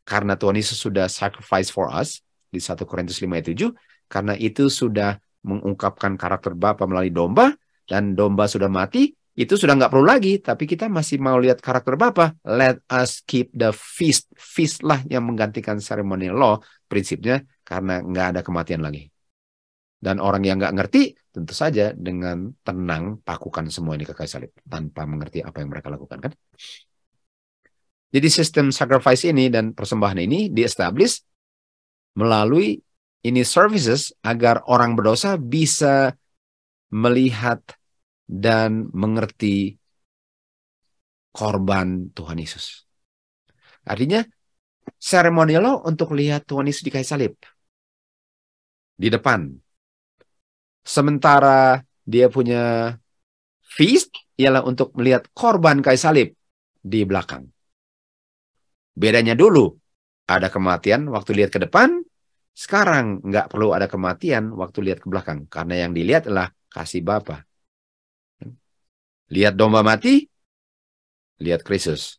karena Tuhan Yesus sudah sacrifice for us, di 1 Korintus 5 ayat 7, karena itu sudah mengungkapkan karakter Bapa melalui domba, dan domba sudah mati, itu sudah nggak perlu lagi, tapi kita masih mau lihat karakter Bapa. Let us keep the feast. Feast lah yang menggantikan ceremonial law, prinsipnya, karena nggak ada kematian lagi. Dan orang yang nggak ngerti, tentu saja dengan tenang pakukan semua ini ke kayu salib, tanpa mengerti apa yang mereka lakukan, kan? Jadi sistem sacrifice ini dan persembahan ini di-establish melalui ini services agar orang berdosa bisa melihat dan mengerti korban Tuhan Yesus. Artinya, ceremonial law untuk lihat Tuhan Yesus di kayu salib. Di depan. Sementara dia punya feast, ialah untuk melihat korban kayu salib di belakang. Bedanya dulu, ada kematian waktu lihat ke depan, sekarang nggak perlu ada kematian waktu lihat ke belakang. Karena yang dilihat adalah kasih Bapa. Lihat domba mati, lihat Kristus.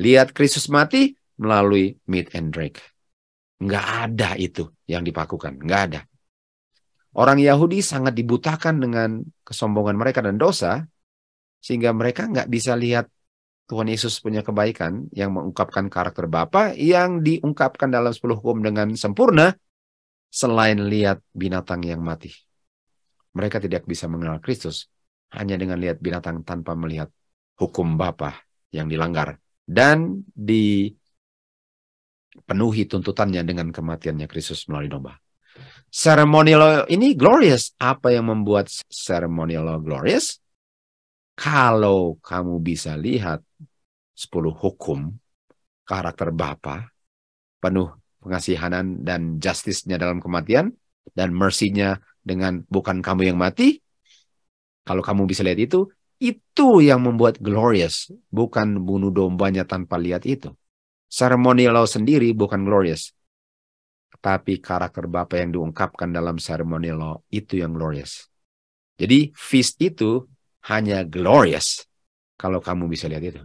Lihat Kristus mati melalui meat and drink. Nggak ada itu yang dipakukan. Nggak ada. Orang Yahudi sangat dibutakan dengan kesombongan mereka dan dosa, sehingga mereka nggak bisa lihat Tuhan Yesus punya kebaikan yang mengungkapkan karakter Bapa yang diungkapkan dalam 10 hukum dengan sempurna, selain lihat binatang yang mati. Mereka tidak bisa mengenal Kristus hanya dengan lihat binatang tanpa melihat hukum Bapa yang dilanggar dan dipenuhi tuntutannya dengan kematiannya Kristus melalui domba. Ceremonial law ini glorious. Apa yang membuat ceremonial law glorious? Kalau kamu bisa lihat 10 hukum karakter Bapa penuh pengasihanan dan justice-nya dalam kematian dan mercy-nya dengan bukan kamu yang mati. Kalau kamu bisa lihat itu, Itu yang membuat glorious, bukan bunuh dombanya tanpa lihat itu. Ceremonial law sendiri bukan glorious, tapi karakter Bapa yang diungkapkan dalam ceremonial law itu yang glorious. Jadi feast itu hanya glorious kalau kamu bisa lihat itu.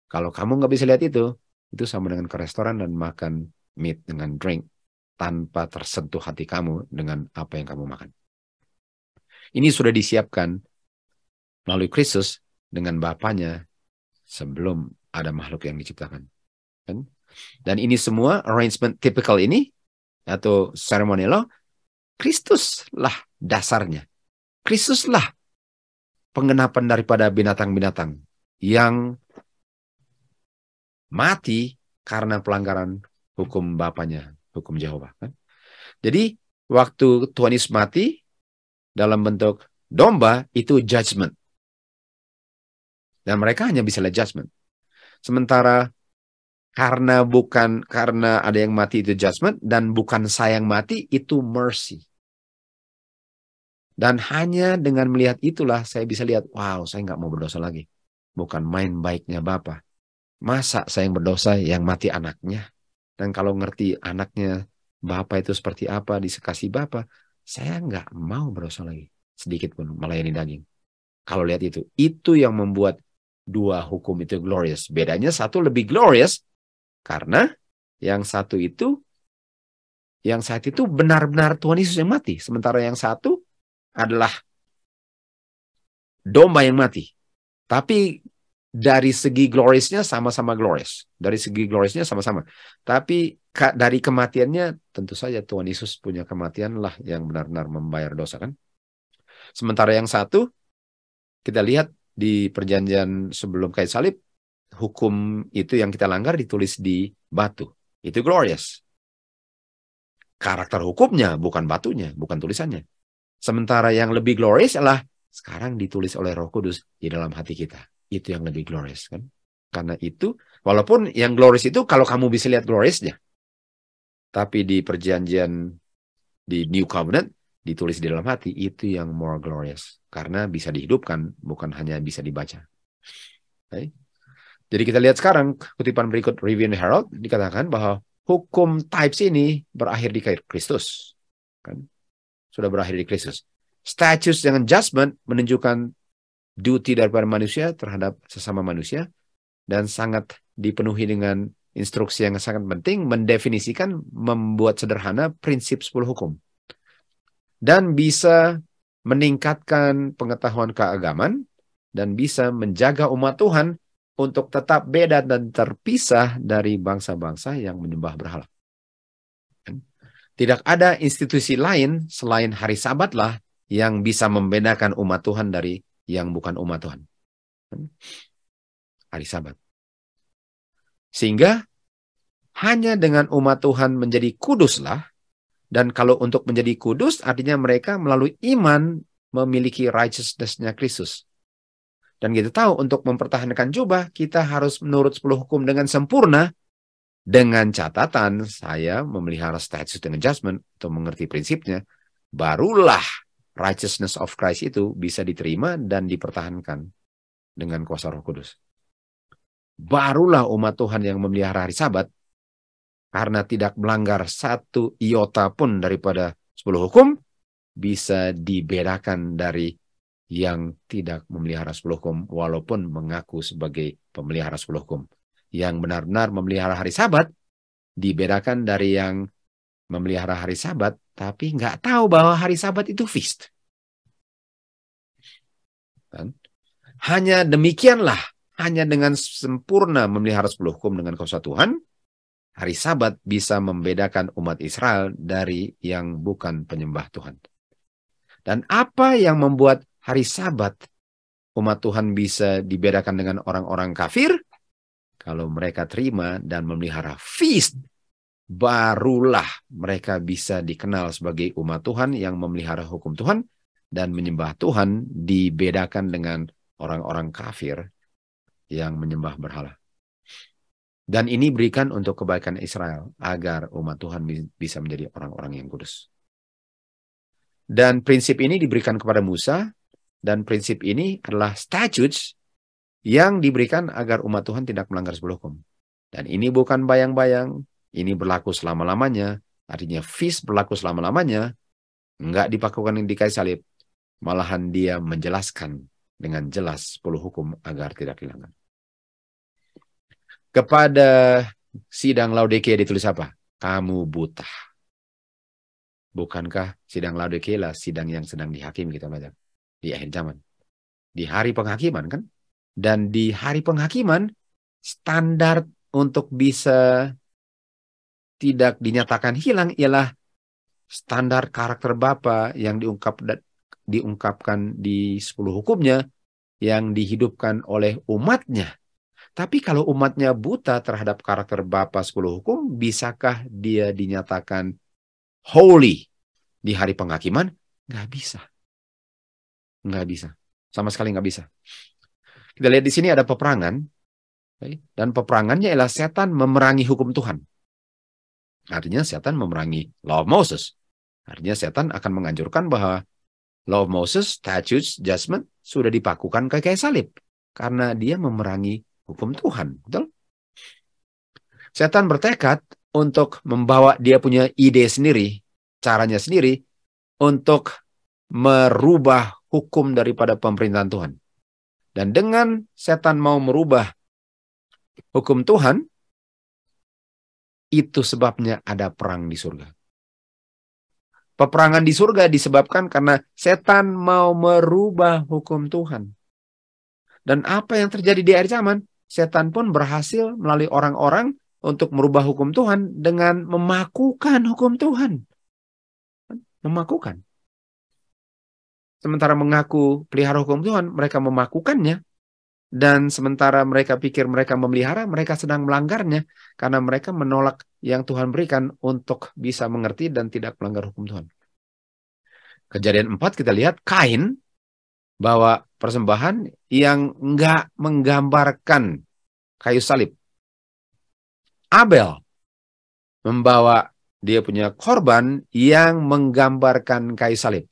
Kalau kamu nggak bisa lihat itu sama dengan ke restoran dan makan meat dengan drink tanpa tersentuh hati kamu dengan apa yang kamu makan. Ini sudah disiapkan melalui Kristus dengan Bapanya sebelum ada makhluk yang diciptakan. Dan ini semua arrangement typical ini atau ceremonial law, Kristuslah dasarnya. Kristuslah penggenapan daripada binatang-binatang yang mati karena pelanggaran hukum Bapanya, hukum Jehovah. Jadi waktu Tuhan Yesus mati dalam bentuk domba itu judgment. Dan mereka hanya bisa lihat judgment. Sementara karena ada yang mati itu judgment dan bukan saya yang mati itu mercy. Dan hanya dengan melihat itulah saya bisa lihat, wow, saya nggak mau berdosa lagi. Bukan main baiknya Bapa. Masa saya yang berdosa yang mati anaknya? Dan kalau ngerti anaknya Bapa itu seperti apa, disekasih Bapa, saya nggak mau berdosa lagi. Sedikit pun melayani daging. Kalau lihat itu yang membuat dua hukum itu glorious. Bedanya satu lebih glorious, karena yang satu itu benar-benar Tuhan Yesus yang mati. Sementara yang satu adalah domba yang mati. Tapi dari segi gloriousnya sama-sama glorious. Dari segi gloriousnya sama-sama. Tapi dari kematiannya tentu saja Tuhan Yesus punya kematian lah yang benar-benar membayar dosa kan. Sementara yang satu kita lihat di perjanjian sebelum kayu salib, hukum itu yang kita langgar ditulis di batu. Itu glorious. Karakter hukumnya, bukan batunya, bukan tulisannya. Sementara yang lebih glorious adalah sekarang ditulis oleh Roh Kudus di dalam hati kita. Itu yang lebih glorious kan. Karena itu, walaupun yang glorious itu kalau kamu bisa lihat gloriousnya. Tapi di perjanjian, di New Covenant, ditulis di dalam hati, itu yang more glorious. Karena bisa dihidupkan, bukan hanya bisa dibaca. Okay. Jadi kita lihat sekarang, kutipan berikut Review and Herald, dikatakan bahwa hukum types ini berakhir di Kristus. Kan? Sudah berakhir di Kristus. Status dengan judgment menunjukkan duty daripada manusia terhadap sesama manusia dan sangat dipenuhi dengan instruksi yang sangat penting mendefinisikan, membuat sederhana prinsip 10 hukum. Dan bisa meningkatkan pengetahuan keagamaan dan bisa menjaga umat Tuhan untuk tetap beda dan terpisah dari bangsa-bangsa yang menyembah berhala. Tidak ada institusi lain selain hari Sabat lah yang bisa membedakan umat Tuhan dari yang bukan umat Tuhan. Hari Sabat. Sehingga hanya dengan umat Tuhan menjadi kuduslah, dan kalau untuk menjadi kudus artinya mereka melalui iman memiliki righteousness-nya Kristus. Dan kita tahu untuk mempertahankan jubah, kita harus menurut 10 hukum dengan sempurna, dengan catatan saya memelihara status dengan judgment, atau mengerti prinsipnya, barulah righteousness of Christ itu bisa diterima dan dipertahankan dengan kuasa Roh Kudus. Barulah umat Tuhan yang memelihara hari Sabat, karena tidak melanggar satu iota pun daripada 10 hukum, bisa dibedakan dari yang tidak memelihara 10 hukum walaupun mengaku sebagai pemelihara 10 hukum. Yang benar-benar memelihara hari Sabat dibedakan dari yang memelihara hari Sabat tapi nggak tahu bahwa hari Sabat itu feast. Kan? Hanya demikianlah, hanya dengan sempurna memelihara 10 hukum dengan kuasa Tuhan, hari Sabat bisa membedakan umat Israel dari yang bukan penyembah Tuhan. Dan apa yang membuat hari Sabat umat Tuhan bisa dibedakan dengan orang-orang kafir? Kalau mereka terima dan memelihara feast, barulah mereka bisa dikenal sebagai umat Tuhan yang memelihara hukum Tuhan dan menyembah Tuhan, dibedakan dengan orang-orang kafir yang menyembah berhala. Dan ini berikan untuk kebaikan Israel agar umat Tuhan bisa menjadi orang-orang yang kudus. Dan prinsip ini diberikan kepada Musa dan prinsip ini adalah statutes yang diberikan agar umat Tuhan tidak melanggar sebuah hukum. Dan ini bukan bayang-bayang, ini berlaku selama-lamanya, artinya feast berlaku selama-lamanya, enggak dipakukan di kayu salib, malahan dia menjelaskan dengan jelas 10 hukum agar tidak dilanggar. Kepada sidang Laodikia ditulis apa? Kamu buta. Bukankah sidang Laodikia lah sidang yang sedang dihakimi, kita belajar di akhir zaman, di hari penghakiman kan? Dan di hari penghakiman standar untuk bisa tidak dinyatakan hilang ialah standar karakter Bapa yang diungkapkan di 10 hukumnya yang dihidupkan oleh umatnya. Tapi kalau umatnya buta terhadap karakter Bapa 10 hukum, bisakah dia dinyatakan holy di hari penghakiman? Nggak bisa. Nggak bisa. Sama sekali nggak bisa. Kita lihat di sini ada peperangan. Dan peperangannya ialah setan memerangi hukum Tuhan. Artinya setan memerangi Law of Moses. Artinya setan akan menganjurkan bahwa Law of Moses, statutes, judgment sudah dipakukan ke kayu salib. Karena dia memerangi hukum Tuhan. Betul? Setan bertekad untuk membawa dia punya ide sendiri, caranya sendiri, untuk merubah hukum daripada pemerintahan Tuhan. Dan dengan setan mau merubah hukum Tuhan, itu sebabnya ada perang di surga. Peperangan di surga disebabkan karena setan mau merubah hukum Tuhan. Dan apa yang terjadi di akhir zaman? Setan pun berhasil melalui orang-orang untuk merubah hukum Tuhan dengan memakukan hukum Tuhan. Memakukan. Sementara mengaku pelihara hukum Tuhan, mereka memakukannya. Dan sementara mereka pikir mereka memelihara, mereka sedang melanggarnya. Karena mereka menolak yang Tuhan berikan untuk bisa mengerti dan tidak melanggar hukum Tuhan. Kejadian 4 kita lihat Kain bawa persembahan yang enggak menggambarkan kayu salib. Abel membawa dia punya korban yang menggambarkan kayu salib.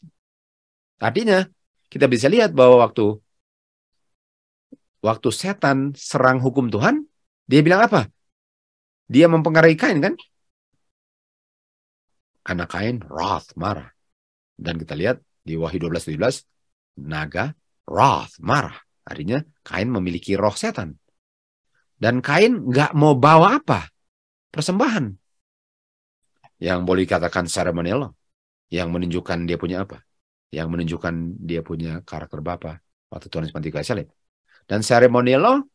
Artinya kita bisa lihat bahwa waktu setan serang hukum Tuhan, dia bilang apa? Dia mempengaruhi Kain kan? Anak Kain wrath, marah. Dan kita lihat di Wahyu 12:17, naga wrath, marah. Artinya Kain memiliki roh setan. Dan Kain nggak mau bawa apa? Persembahan. Yang boleh dikatakan seremonial, yang menunjukkan dia punya apa? Yang menunjukkan dia punya karakter Bapa waktu Tuhan Yesus mati kayu salib. Dan seremonial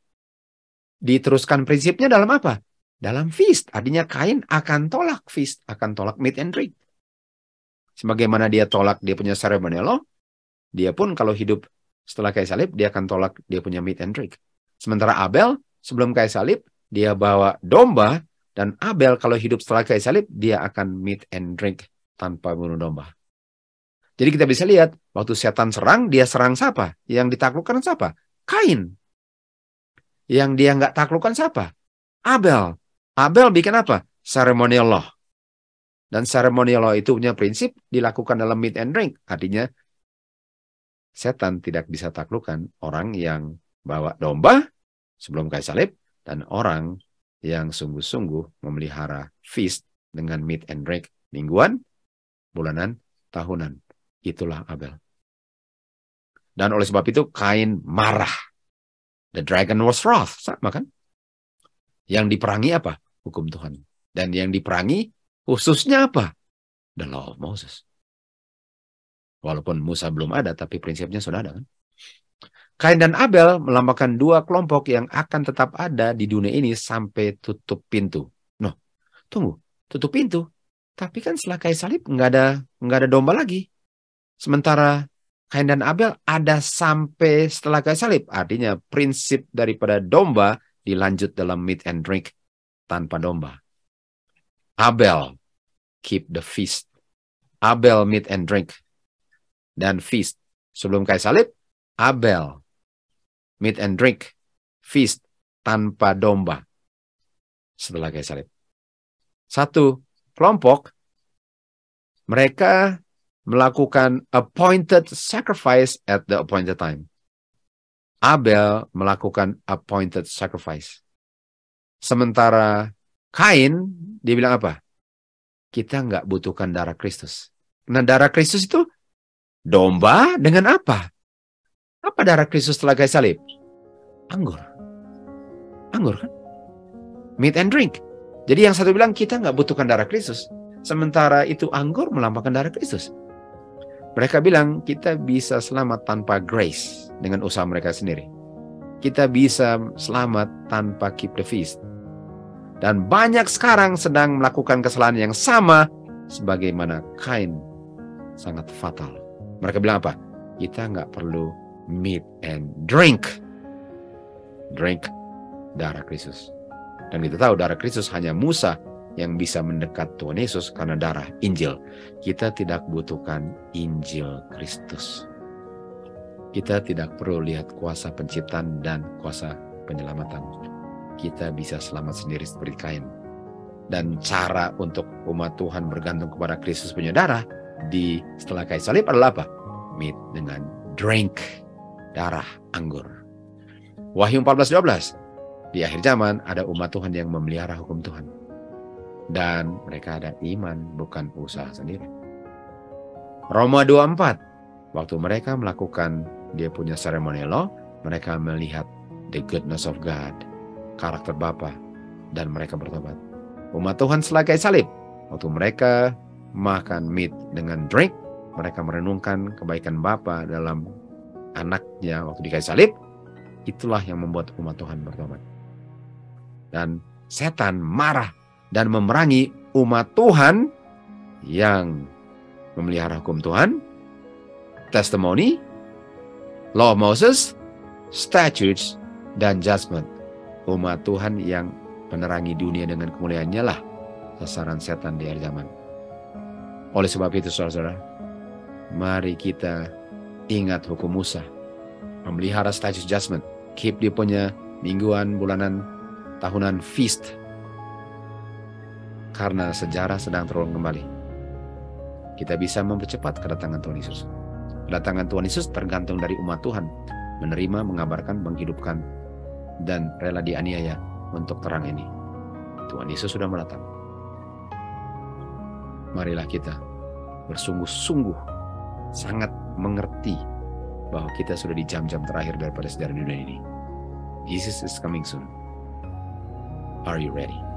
diteruskan prinsipnya dalam apa? Dalam feast. Artinya Kain akan tolak feast, akan tolak meat and drink. Sebagaimana dia tolak dia punya seremonial, dia pun kalau hidup setelah kayu salib, dia akan tolak dia punya meat and drink. Sementara Abel, sebelum kayu salib, dia bawa domba, dan Abel kalau hidup setelah kayu salib, dia akan meat and drink tanpa bunuh domba. Jadi kita bisa lihat, waktu setan serang, dia serang siapa? Yang ditaklukkan siapa? Kain. Yang dia nggak taklukkan siapa? Abel. Abel bikin apa? Ceremonial law. Dan ceremonial law itu punya prinsip dilakukan dalam meat and drink. Artinya, setan tidak bisa taklukkan orang yang bawa domba sebelum kayu salib, dan orang yang sungguh-sungguh memelihara feast dengan meat and drink mingguan, bulanan, tahunan. Itulah Abel. Dan oleh sebab itu Kain marah. The dragon was wrath. Sama kan? Yang diperangi apa? Hukum Tuhan. Dan yang diperangi khususnya apa? The law of Moses. Walaupun Musa belum ada, tapi prinsipnya sudah ada kan? Kain dan Abel melambangkan dua kelompok yang akan tetap ada di dunia ini sampai tutup pintu. Noh, tunggu, tutup pintu. Tapi kan setelah kayu salib nggak ada domba lagi. Sementara Kain dan Abel ada sampai setelah kayu salib. Artinya prinsip daripada domba dilanjut dalam meat and drink tanpa domba. Abel keep the feast. Abel meat and drink dan feast. Sebelum kayu salib, Abel meat and drink feast tanpa domba setelah kayu salib. Satu kelompok mereka melakukan appointed sacrifice at the appointed time. Abel melakukan appointed sacrifice. Sementara Kain, dia bilang apa? Kita nggak butuhkan darah Kristus. Nah, darah Kristus itu domba dengan apa? Apa darah Kristus setelah kayu salib? Anggur. Anggur kan? Meat and drink. Jadi yang satu bilang kita nggak butuhkan darah Kristus. Sementara itu anggur melambangkan darah Kristus. Mereka bilang kita bisa selamat tanpa grace dengan usaha mereka sendiri. Kita bisa selamat tanpa keep the feast. Dan banyak sekarang sedang melakukan kesalahan yang sama sebagaimana Kain sangat fatal. Mereka bilang apa? Kita nggak perlu meat and drink. Drink darah Kristus. Dan kita tahu darah Kristus hanya Musa yang bisa mendekat Tuhan Yesus karena darah Injil. Kita tidak butuhkan Injil Kristus. Kita tidak perlu lihat kuasa penciptaan dan kuasa penyelamatan. Kita bisa selamat sendiri seperti Kain. Dan cara untuk umat Tuhan bergantung kepada Kristus punya darah di setelah kayu salib adalah apa? Meat dengan drink, darah anggur. Wahyu 14:12. Di akhir zaman ada umat Tuhan yang memelihara hukum Tuhan. Dan mereka ada iman, bukan usaha sendiri. Roma 2:4. Waktu mereka melakukan dia punya ceremonial law, mereka melihat the goodness of God, karakter Bapa, dan mereka bertobat. Umat Tuhan setelah kayu salib, waktu mereka makan meat dengan drink, mereka merenungkan kebaikan Bapa dalam anaknya waktu di kayu salib. Itulah yang membuat umat Tuhan bertobat. Dan setan marah dan memerangi umat Tuhan yang memelihara hukum Tuhan, testimony, law of Moses, statutes, dan judgment. Umat Tuhan yang menerangi dunia dengan kemuliaannya lah sasaran setan di akhir zaman. Oleh sebab itu, saudara-saudara, mari kita ingat hukum Musa, memelihara statutes judgment, keep dia punya mingguan, bulanan, tahunan feast, karena sejarah sedang terulang kembali. Kita bisa mempercepat kedatangan Tuhan Yesus. Kedatangan Tuhan Yesus tergantung dari umat Tuhan menerima, mengabarkan, menghidupkan, dan rela dianiaya untuk terang ini. Tuhan Yesus sudah mendatang. Marilah kita bersungguh-sungguh sangat mengerti bahwa kita sudah di jam-jam terakhir daripada sejarah dunia ini. Jesus is coming soon. Are you ready?